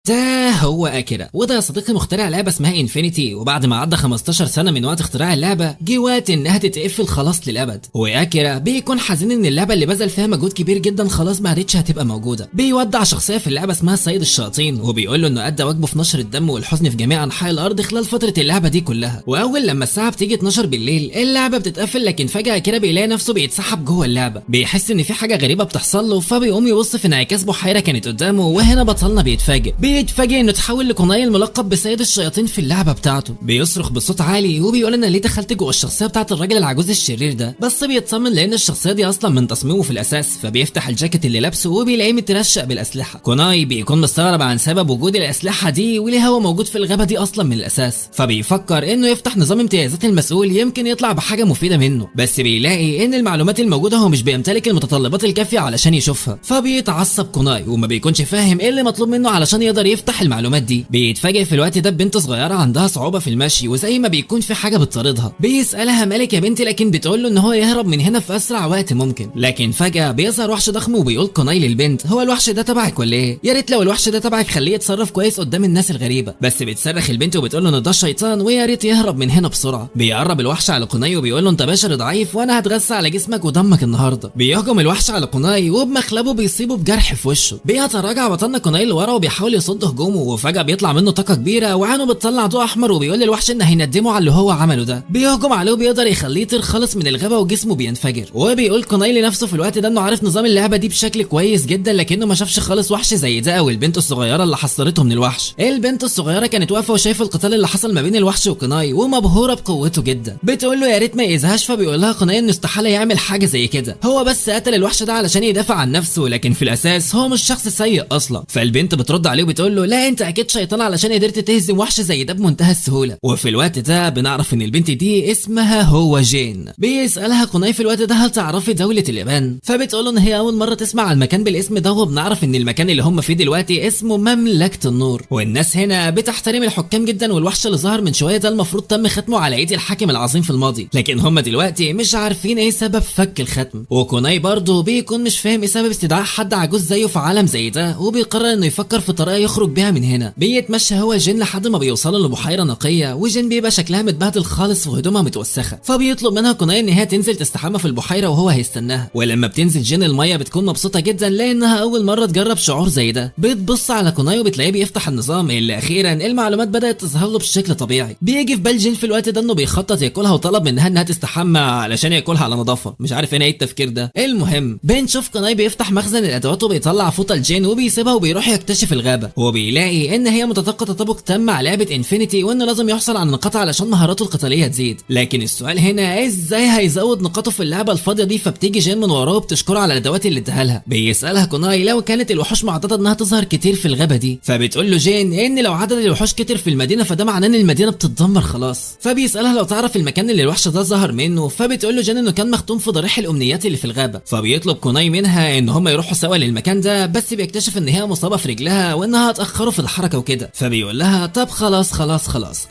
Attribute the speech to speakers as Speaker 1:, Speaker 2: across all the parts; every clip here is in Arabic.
Speaker 1: ده هو اكيرا، وده يا صديقي مخترع لعبه اسمها انفينيتي، وبعد ما عدى 15 سنه من وقت اختراع اللعبه جه وقت انها تتقفل خلاص للابد. واكيرا بيكون حزين ان اللعبه اللي بذل فيها مجهود كبير جدا خلاص ما عادتش هتبقى موجوده. بيودع شخصيه في اللعبه اسمها سيد الشياطين، وبيقول له انه ادى واجبه في نشر الدم والحزن في جميع انحاء الارض خلال فتره اللعبه دي كلها. واول لما الساعه بتيجي 12 بالليل اللعبه بتتقفل، لكن فجاه اكيرا بيلاقي نفسه بيتسحب جوه اللعبه. بيحس ان في حاجه غريبه بتحصل له، فبيقوم يبص في انعكاس بحيره كانت قدامه، وهنا بطلنا بيتفاجئ انه تحول لكوناي الملقب بسيد الشياطين في اللعبه بتاعته. بيصرخ بصوت عالي وبيقول انا ليه دخلت جوه الشخصيه بتاعت الراجل العجوز الشرير ده، بس بيتصمم لان الشخصيه دي اصلا من تصميمه في الاساس. فبيفتح الجاكيت اللي لابسه وبيلاقيه مترشق بالاسلحه. كوناي بيكون مستغرب عن سبب وجود الاسلحه دي وليه هو موجود في الغابه دي اصلا من الاساس. فبيفكر انه يفتح نظام امتيازات المسؤول يمكن يطلع بحاجه مفيده منه، بس بيلاقي ان المعلومات الموجوده هو مش بيمتلك المتطلبات الكافيه علشان يشوفها. فبيتعصب كوناي وما بيكونش فاهم ايه اللي مطلوب منه علشان يقدر يفتح المعلومات دي. بيتفاجئ في الوقت ده ببنت صغيره عندها صعوبه في المشي، وزي ما بيكون في حاجه بتطاردها. بيسالها مالك يا بنتي، لكن بتقول له ان هو يهرب من هنا في اسرع وقت ممكن. لكن فجاه بيظهر وحش ضخم وبيقول كوناي للبنت هو الوحش ده تبعك ولا ايه؟ يا ريت لو الوحش ده تبعك خليه يتصرف كويس قدام الناس الغريبه. بس بتصرخ البنت وبتقول له ان ده الشيطان ويا ريت يهرب من هنا بسرعه. بيقرب الوحش على كوناي وبيقول له انت بشر ضعيف وانا هتغذى على جسمك ودمك النهارده. بيهجم الوحش على كوناي وبمخلبه بيصيبه بجرح في وشه. بيتراجع بطلنا كوناي لورا وبيحاول يصد هجومه، وفجاه بيطلع منه طاقه كبيره وعينه بتطلع ضوء احمر، وبيقول للوحش ان هيندمه على اللي هو عمله ده. بيهجم عليه وبيقدر يخليه يطير خالص من الغابه وجسمه بينفجر. وبيقول كوناي لنفسه في الوقت ده انه عارف نظام اللعبه دي بشكل كويس جدا، لكنه ما شافش خالص وحش زي ده او البنت الصغيره اللي حصلته من الوحش. البنت الصغيره كانت واقفه وشايفه القتال اللي حصل ما بين الوحش وكوناي ومبهوره بقوته جدا. بتقول له يا ريت ما يأذيهاش، فبيقول لها كوناي انه استحاله يعمل حاجه زي كده، هو بس قتل الوحش ده علشان يدافع عن نفسه، لكن في الاساس هو مش شخص سيء اصلا. فالبنت بترد عليه وبتقول له لا انت اكيد شيطان علشان قدرت تهزم وحش زي ده بمنتهى السهوله. وفي الوقت ده بنعرف ان البنت دي اسمها هو جين. بيسالها كوناي في الوقت ده هل تعرفي دوله اليابان؟ فبتقول له ان هي اول مره تسمع عن المكان بالاسم ده، وبنعرف ان المكان اللي هم فيه دلوقتي اسمه مملكه النور، والناس هنا بتحترم الحكام جدا، والوحش اللي ظهر من شويه ده المفروض تم ختمه على ايدي الحاكم العظيم في الماضي، لكن هم دلوقتي مش عارفين ايه سبب فك الختم. وكوناي برضه بيكون مش فاهم ايه سبب استدعاء حد عجوز زيه في عالم زي ده، وبيقرر انه يفكر في طريقه يخرج بيها من هنا. بيتمشى هو جين لحد ما بيوصلوا لبحيره نقيه، وجين بيبقى شكلها متبهدل خالص وهدومها متوسخه. فبيطلب منها كوناي ان هي تنزل تستحمى في البحيره وهو هيستناها. ولما بتنزل جين الميه بتكون مبسوطه جدا لانها اول مره تجرب شعور زي ده. بتبص على كوناي وبتلاقيه بيفتح النظام اللي اخيرا المعلومات بدات تظهر له بشكل طبيعي. بيجي في بال جين في الوقت ده انه بيخطط ياكلها، وطلب منها انها تستحمى علشان ياكلها على نظافه. مش عارف هنا ايه التفكير ده. المهم بنشوف كوناي بيفتح مخزن الادوات وبيطلع فوطه لجين وبيسيبها وبيروح يكتشف الغابه، وبيلاقي ان هي متفقه تطابق تام مع لعبه انفينيتي، وانه لازم يحصل على نقاط علشان مهاراته القتاليه تزيد. لكن السؤال هنا ازاي هيزود نقاطه في اللعبه الفاضيه دي؟ فبتيجي جين من وراه وبتشكره على الادوات اللي اداها لها. بيسالها كوناي لو كانت الوحوش معتاده انها تظهر كتير في الغابه دي، فبتقول له جين ان لو عدد الوحوش كتر في المدينه فده معناه ان المدينه بتتدمر خلاص. فبيسالها لو تعرف المكان اللي الوحش ده ظهر منه، فبتقول له جين انه كان مختوم في ضريح الامنيات اللي في الغابه. فبيطلب كوناي منها ان هم يروحوا سوا للمكان ده، بس بيكتشف ان هي مصابه في رجلها وانها هتاخروا في الحركه وكده. فبيقول لها طب خلاص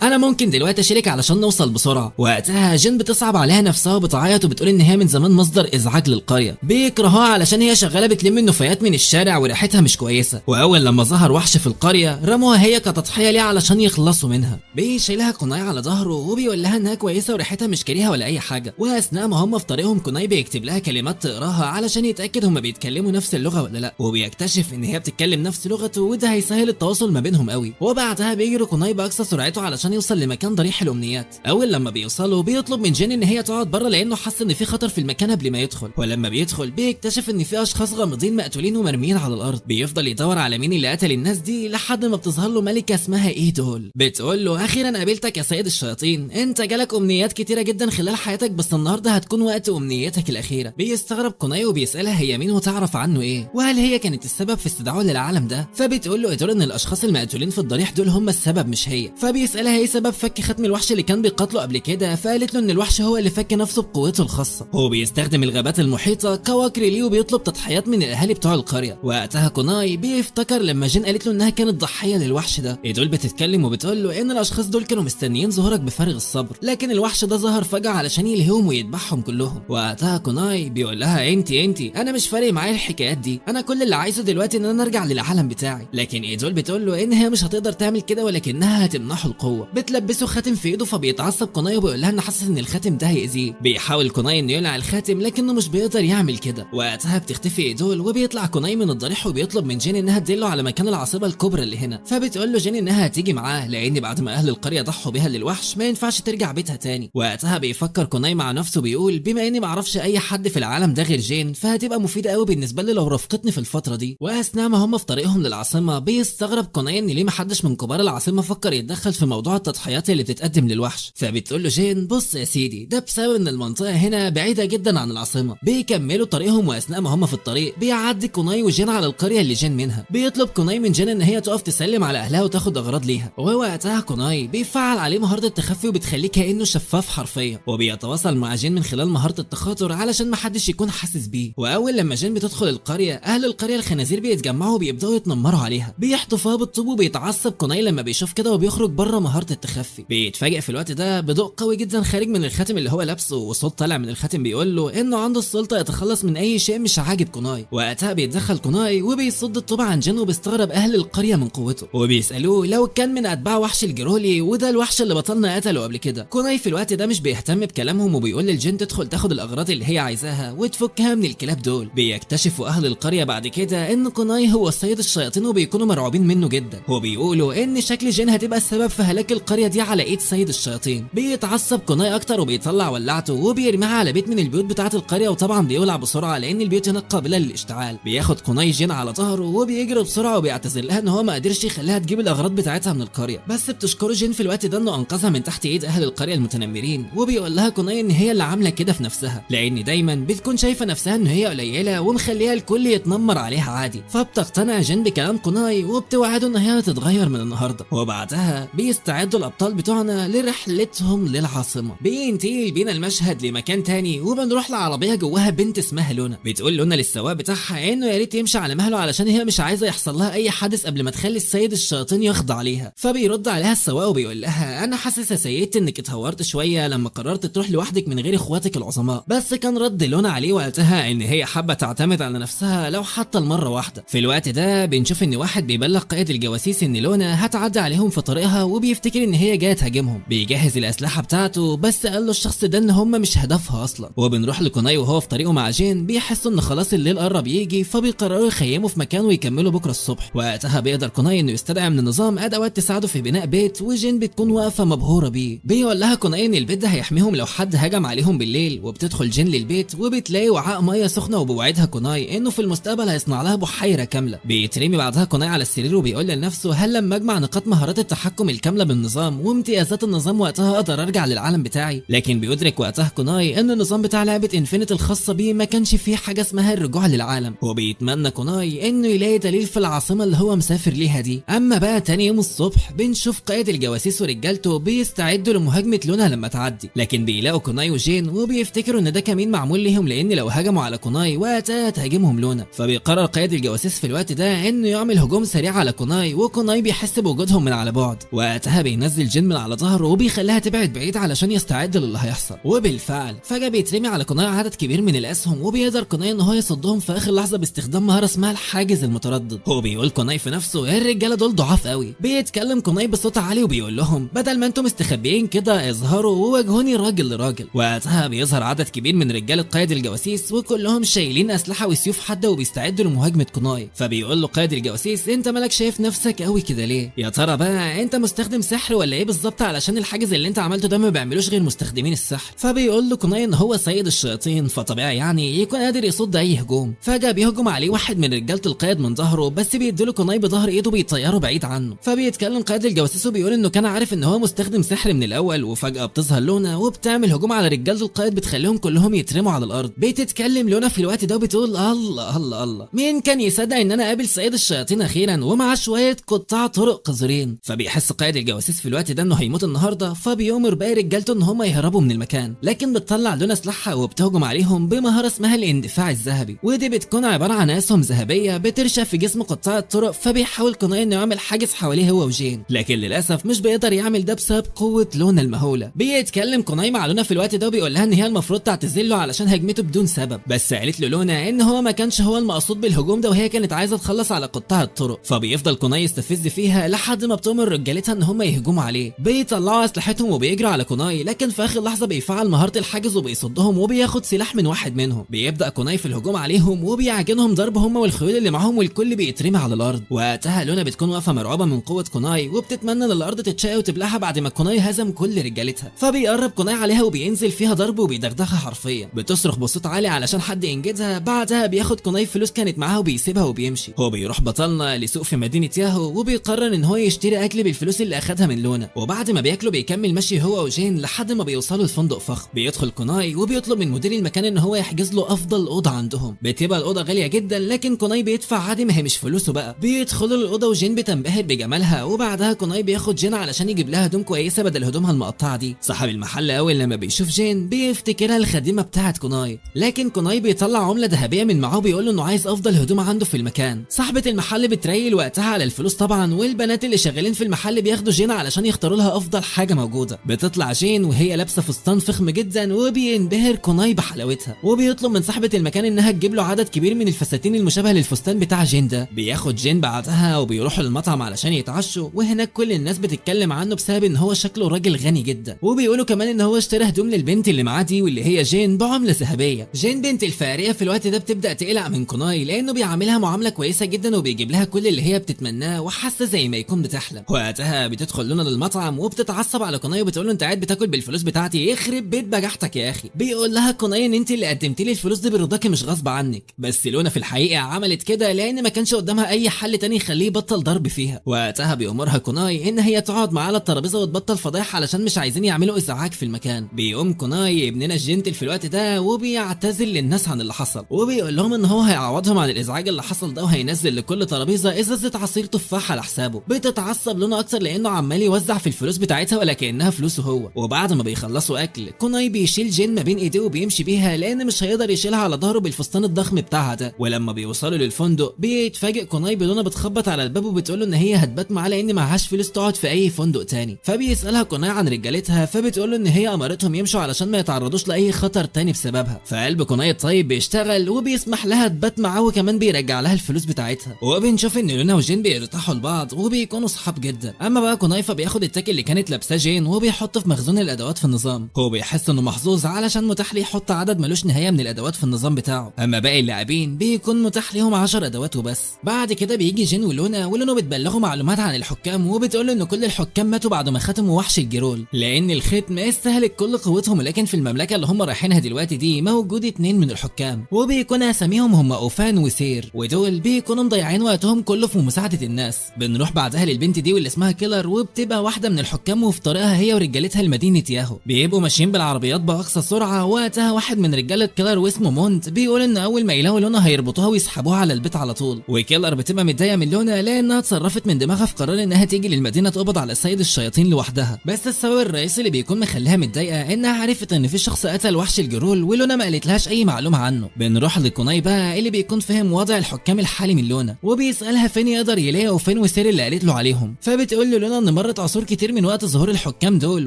Speaker 1: انا ممكن دلوقتي اشيلك علشان نوصل بسرعه. وقتها جين بتصعب عليها نفسها وبتعيط وبتقول ان هي من زمان مصدر ازعاج للقريه، بيكرهوها علشان هي شغاله بتلم النفايات من الشارع وريحتها مش كويسه. واول لما ظهر وحش في القريه رموها هي كتضحيه ليه علشان يخلصوا منها. بيشيلها كوناي على ظهره وبيقول لها انها كويسه وريحتها مش كريهه ولا اي حاجه. واثناء ما هم في طريقهم كوناي بيكتب لها كلمات تقراها علشان يتاكد هم بيتكلموا نفس اللغه ولا لا، وبيكتشف ان هي بتتكلم نفس لغته، وده هيسهل التواصل ما بينهم قوي. وبعدها بيجري كوناي باقصى سرعته علشان يوصل لمكان ضريح الامنيات. اول لما بيوصلوا بيطلب من جين ان هي تقعد بره لانه حس ان في خطر في المكان قبل ما يدخل. ولما بيدخل بيكتشف ان في اشخاص غامضين مقتولين ومرميين على الارض. بيفضل يدور على مين اللي قتل الناس دي لحد ما بتظهر له ملكه اسمها ايدول. بتقول له اخيرا قابلتك يا سيد الشياطين، انت جالك امنيات كتيره جدا خلال حياتك بس النهارده هتكون وقت امنيتك الاخيره. بيستغرب كوناي وبيسالها هي مين وتعرف عنه ايه، وهل هي كانت السبب في استدعائه للعالم ده. فبتقول له ايدول ان الاشخاص المقتولين في الضريح دول هم السبب مش هي. فبيسالها ايه سبب فك ختم الوحش اللي كان بيقاتله قبل كده، فقالت له ان الوحش هو اللي فك نفسه بقوته الخاصه. هو بيستخدم الغابات المحيطه كوكر ليه وبيطلب تضحيات من الاهالي بتوع القريه. وقتها كوناي بيفتكر لما جين قالت له انها كانت ضحيه للوحش ده. ايدول بتتكلم وبتقول له ان الاشخاص دول كانوا مستنيين ظهورك بفارغ الصبر، لكن الوحش ده ظهر فجاه علشان يلهيهم ويذبحهم كلهم. وقتها كوناي بيقول لها انت انا مش فارق معايا الحكايات دي، انا كل اللي عايزه دلوقتي ان انا ارجع للعالم بتاعي. لكن لكن ايدول بتقول له ان هي مش هتقدر تعمل كده ولكنها هتمنحه القوه. بتلبسه خاتم في ايده فبيتعصب كوناي وبيقول لها ان حاسس ان الخاتم ده هيأذيه. بيحاول كوناي انه يقلع الخاتم لكنه مش بيقدر يعمل كده. وقتها بتختفي ايدول وبيطلع كوناي من الضريح وبيطلب من جين انها تدله على مكان العاصفه الكبرى اللي هنا. فبتقول له جين انها هتيجي معاه لان بعد ما اهل القريه ضحوا بيها للوحش ما ينفعش ترجع بيتها تاني. وقتها بيفكر كوناي مع نفسه بيقول بما اني ما اعرفش اي حد في العالم ده غير جين فهتبقى مفيده قوي بالنسبه لي لو رافقتني في الفتره دي. واثناء ما هم في طريقهم للعاصمه بيستغرب كوناي ان ليه ما حدش من كبار العاصمه فكر يتدخل في موضوع التضحيات اللي بتتقدم للوحش. فبتقول له جين بص يا سيدي ده بسبب ان المنطقه هنا بعيده جدا عن العاصمه. بيكملوا طريقهم واثناء ما هم في الطريق بيعدي كوناي وجين على القريه اللي جين منها. بيطلب كوناي من جين ان هي تقف تسلم على اهلها وتاخد اغراض ليها. ووقتها كوناي بيفعل عليه مهاره التخفي وبتخليه كانه شفاف حرفيا. وبيتواصل مع جين من خلال مهاره التخاطر علشان ما حدش يكون حاسس بيه. واول لما جين بتدخل القريه اهل القريه الخنازير بيتجمعوا وبيبداوا يتنمروا عليها بيحتفوا بالطوب. وبيتعصب كوناي لما بيشوف كده وبيخرج بره مهاره التخفي. بيتفاجئ في الوقت ده بضوء قوي جدا خارج من الخاتم اللي هو لابسه وصوت طالع من الخاتم بيقول له انه عنده السلطه يتخلص من اي شيء مش عاجب كوناي. وقتها بيتدخل كوناي وبيصد الطوب عن جين وبيستغرب اهل القريه من قوته وبيسالوه لو كان من اتباع وحش الجرولي وده الوحش اللي بطلنا قتله قبل كده. كوناي في الوقت ده مش بيهتم بكلامهم وبيقول للجين تدخل تاخد الاغراض اللي هي عايزاها وتفكها من الكلاب دول. بيكتشفوا اهل القريه بعد كده ان كوناي هو سيد الشياطين وبيكونوا مرعوبين منه جدا. وبيقولوا ان شكل جين هتبقى السبب في هلاك القريه دي على ايد سيد الشياطين. بيتعصب كوناي اكتر وبيطلع ولعته وبيرميها على بيت من البيوت بتاعه القريه وطبعا بيولع بسرعه لان البيوت هناك قابله للاشتعال. بياخد كوناي جين على ظهره وبيجري بسرعه وبيعتذر لها ان هو ما قدرش يخليها تجيب الاغراض بتاعتها من القريه. بس بتشكره جين في الوقت ده انه انقذها من تحت ايد اهل القريه المتنمرين. وبيقول لها كوناي ان هي اللي عامله كده في نفسها لان دايما بتكون شايفه نفسها ان هي قليله ومخليها الكل يتنمر عليها عادي. فبتقتنع جين بكلام كوناي وبتوعده ان هي هتتغير من النهارده. وبعدها بيستعدوا الابطال بتوعنا لرحلتهم للعاصمه. بينتقل بينا المشهد لمكان تاني وبنروح لعربيه جواها بنت اسمها لونا. بتقول لونا للسواق بتاعها انه يا ريت يمشي على مهله علشان هي مش عايزه يحصل لها اي حادث قبل ما تخلي السيد الشياطين يخضع عليها. فبيرد عليها السواق وبيقول لها انا حاسس يا سيدتي انك اتهورت شويه لما قررت تروح لوحدك من غير اخواتك العظماء. بس كان رد لونا عليه وقتها ان هي حابه تعتمد على نفسها لو حتى المره واحده. في الوقت ده بنشوف ان واحد بيبلغ قائد الجواسيس ان لونا هتعدي عليهم في طريقها وبيفتكر ان هي جايه تهاجمهم. بيجهز الاسلحه بتاعته بس قال له الشخص ده ان هم مش هدفها اصلا. وبنروح لكوناي وهو في طريقه مع جين بيحسوا ان خلاص الليل قرب يجي فبيقرروا يخيموا في مكان ويكملوا بكره الصبح. وقتها بيقدر كوناي انه يستدعي من النظام ادوات تساعده في بناء بيت وجين بتكون واقفه مبهوره بيه. بيقول لها كوناي ان البيت ده هيحميهم لو حد هجم عليهم بالليل. وبتدخل جين للبيت وبتلاقي وعاء ميه سخنه وبوعدها كوناي انه في المستقبل هيصنع لها بحيره كامله. بيترمي بعدها كوناي على السرير وبيقول لنفسه هل لما اجمع نقاط مهارات التحكم الكامله بالنظام وامتيازات النظام وقتها اقدر ارجع للعالم بتاعي. لكن بيدرك وقتها كوناي ان النظام بتاع لعبه انفينيت الخاصه بيه ما كانش فيه حاجه اسمها الرجوع للعالم. وبيتمنى كوناي انه يلاقي دليل في العاصمه اللي هو مسافر ليها دي. اما بقى تاني يوم الصبح بنشوف قائد الجواسيس ورجالته بيستعدوا لمهاجمه لونا لما تعدي. لكن بيلاقوا كوناي وجين وبيفتكروا ان ده كمين معمول ليهم لان لو هجموا على كوناي وقتها هتهاجمهم لونا. فبيقرر قائد الجواسيس في الوقت ده انه يعمل هجوم سريع على كوناي وكوناي بيحس بوجودهم من على بعد. وقتها بينزل جين من على ظهره وبيخليها تبعد بعيد علشان يستعد للي هيحصل. وبالفعل فجاه بيترمي على كوناي عدد كبير من الاسهم وبيقدر كوناي ان هو يصدهم في اخر لحظه باستخدام مهاره اسمها الحاجز المتردد. هو بيقول كوناي في نفسه الرجاله دول ضعاف قوي. بيتكلم كوناي بصوت عالي وبيقول لهم بدل ما انتم مستخبيين كده اظهروا وواجهوني راجل لراجل. وقتها بيظهر عدد كبير من رجاله قائد الجواسيس وكلهم شايلين اسلحه وسيوف حاده وبيستعدوا لمهاجمه كوناي. فبيقول له قائد الجواسيس انت مالك شايف نفسك قوي كده ليه؟ يا ترى بقى انت مستخدم سحر ولا ايه بالظبط علشان الحاجز اللي انت عملته ده ما بيعملوش غير مستخدمين السحر؟ فبيقول له كوناي ان هو سيد الشياطين فطبيعي يعني يكون قادر يصد اي هجوم. فجاه بيهجم عليه واحد من رجاله القائد من ظهره بس بيديله كوناي بظهر ايده بيطيره بعيد عنه. فبيتكلم قائد الجواسيس وبيقول انه كان عارف ان هو مستخدم سحر من الاول. وفجاه بتظهر لونا وبتعمل هجوم على رجاله القائد بتخليهم كلهم يترموا على الارض. بتتكلم لونا في الوقت ده وبتقول الله الله الله مين كان يصدق ان انا قابل سيد الشياطين اخيرا ومع شويه قطاع طرق قذرين. فبيحس قائد الجواسيس في الوقت ده انه هيموت النهارده فبيؤمر باقي رجالته ان هم يهربوا من المكان. لكن بتطلع لونا سلاحها وبتهجم عليهم بمهاره اسمها الاندفاع الذهبي. ودي بتكون عباره عن اسهم ذهبيه بترشق في جسم قطاع الطرق. فبيحاول كوناي انه يعمل حاجز حواليه هو وجين لكن للاسف مش بيقدر يعمل ده بسبب قوه لونا المهوله. بيتكلم كوناي مع لونا في الوقت ده وبيقول لها ان هي المفروض تعتذر له علشان هجمته بدون سبب. بس قالت له لونا ان هو ما كانش هو المقصود بالهجوم ده وهي كانت عايزه تخلص على قطاع الطرق. الطرق. فبيفضل كوناي يستفز فيها لحد ما بتؤمر رجالتها ان هم يهجموا عليه. بيطلعوا اسلحتهم وبيجروا على كوناي، لكن في اخر لحظه بيفعل مهاره الحاجز وبيصدهم وبياخد سلاح من واحد منهم. بيبدا كوناي في الهجوم عليهم وبيعجنهم ضرب هم والخيول اللي معاهم والكل بيترمي على الارض. وقتها لونا بتكون واقفه مرعوبه من قوه كوناي وبتتمنى ان الارض تتشق وتبلعها بعد ما كوناي هزم كل رجالتها. فبيقرب كوناي عليها وبينزل فيها ضرب وبيدغدغها حرفيا. بتصرخ بصوت عالي علشان حد ينجدها. بعدها بياخد كوناي فلوس كانت معاها وبيسيبها وبيمشي. هو بيروح بطلنا لسوق في مدينه ياهو وبيقرر ان هو يشتري اكل بالفلوس اللي اخدها من لونا. وبعد ما بياكله بيكمل مشي هو وجين لحد ما بيوصلوا لفندق فخم. بيدخل كوناي وبيطلب من مدير المكان ان هو يحجز له افضل اوضه عندهم. بتبقى الاوضه غاليه جدا لكن كوناي بيدفع عادي، ما هي مش فلوسه بقى. بيدخلوا الاوضه وجين بتنبهر بجمالها. وبعدها كوناي بياخد جين علشان يجيب لها هدوم كويسه بدل هدومها المقطعه دي. صاحب المحل اول لما بيشوف جين بيفتكرها الخادمه بتاعه كوناي، لكن كوناي بيطلع عمله ذهبيه من معاه وبيقول له انه عايز افضل هدوم عنده في المكان. صاحبه المحل بتريل وقتها على الفلوس طبعا، والبنات اللي شغالين في المحل بياخدوا جين علشان يختاروا لها افضل حاجه موجوده. بتطلع جين وهي لابسه فستان فخم جدا وبينبهر كوناي بحلاوتها، وبيطلب من صاحبه المكان انها تجيب له عدد كبير من الفساتين المشابهه للفستان بتاع جين ده. بياخد جين بعدها وبيروحوا للمطعم علشان يتعشوا، وهناك كل الناس بتتكلم عنه بسبب ان هو شكله راجل غني جدا. وبيقولوا كمان ان هو اشترى هدوم للبنت اللي معاه دي واللي هي جين بعمله ذهبيه. جين بنت الفقريه في الوقت ده بتبدا تقلق من كوناي لانه بيعاملها معامله كويسه جدا وبيجيب لها كل اللي هي بتتمناه وحاسه زي ما يكون بتحلم. وقتها بتدخل لونا للمطعم وبتتعصب على كوناي وبتقول له انت قاعد بتاكل بالفلوس بتاعتي، يخرب بيت بجحتك يا اخي. بيقول لها كوناي ان انت اللي قدمتي لي الفلوس دي برضاكي مش غصب عنك. بس لونا في الحقيقه عملت كده لان ما كانش قدامها اي حل تاني يخليه يبطل ضرب فيها. وقتها بيأمرها كوناي ان هي تقعد معاه على الترابيزه وتبطل فضايح علشان مش عايزين يعملوا ازعاج في المكان. بيقوم كوناي ابننا الجنتل في الوقت ده وبيعتذر للناس عن اللي حصل، وبيقول لهم ان هو هيعوضهم عن الازعاج اللي حصل ده وهينزل لكل ترابيزه ازازه عصير تفاح على حسابه. بتتعصب لونا اكتر لانه عمال يوزع في الفلوس بتاعتها ولا كانها فلوسه هو. وبعد ما بيخلصوا اكل كوناي بيشيل جين ما بين ايديه وبيمشي بيها لان مش هيقدر يشيلها على ظهره بالفستان الضخم بتاعها ده. ولما بيوصلوا للفندق بيتفاجئ كوناي بلونا بتخبط على الباب وبتقول له ان هي هتبات معاه لان معهاش فلوس تقعد في اي فندق تاني. فبيسالها كوناي عن رجالتها فبتقول له ان هي امرتهم يمشوا علشان ما يتعرضوش لاي خطر تاني بسببها. فقلب كوناي الطيب بيشتغل وبيسمح لها تبات معاه وكمان بيرجع لها الفلوس بتاعتها. وبنشوف ان لونا وجين بيرتاحوا لبعض وبيكونوا صحاب جدا. اما بقى كوناي فبياخد التاك اللي كانت لابساه جين وبيحطه في مخزون الادوات في النظام. هو بيحس انه محظوظ علشان متاح ليه يحط عدد ملوش نهايه من الادوات في النظام بتاعه. اما باقي اللاعبين بيكون متاح ليهم 10 ادوات وبس. بعد كده بيجي جين ولونا بتبلغوا معلومات عن الحكام وبتقول له ان كل الحكام ماتوا بعد ما ختموا وحش الجيرول لان الختم استهلك كل قوتهم. ولكن في المملكه اللي هم رايحينها دلوقتي دي موجود 2 من الحكام وبيكون اساميهم هم اوفان وسير، ودول بيكونوا مضيعين وقتهم كله في مساعده الناس. بنروح بعدها للبنت دي واللي اسمها كيلر وبتبقى واحده من الحكام وفي طريقها هي ورجالتها لمدينه ياهو. بيبقوا ماشيين بالعربيات باقصى سرعه. وقتها واحد من رجاله كيلر واسمه مونت بيقول ان اول ما يلاقوا لونا هيربطوها ويسحبوها على البيت على طول. وكيلر بتبقى متضايقه من لونا لانها اتصرفت من دماغها في قرار انها تيجي للمدينه تقبض على سيد الشياطين لوحدها. بس السبب الرئيسي اللي بيكون مخليها متضايقه انها عرفت ان في شخص قتل وحش الجيرول ولونا ما قالتلهاش اي معلومه عنه. بنروح لكوناي بقى اللي بيكون فاهم وضع الحكام الحالي من لونا وبيسالها فين يقدر يلاقي وفين وسير اللي قالت له عليهم. فبتقول له لونا ان مرت عصور كتير من وقت ظهور الحكام دول،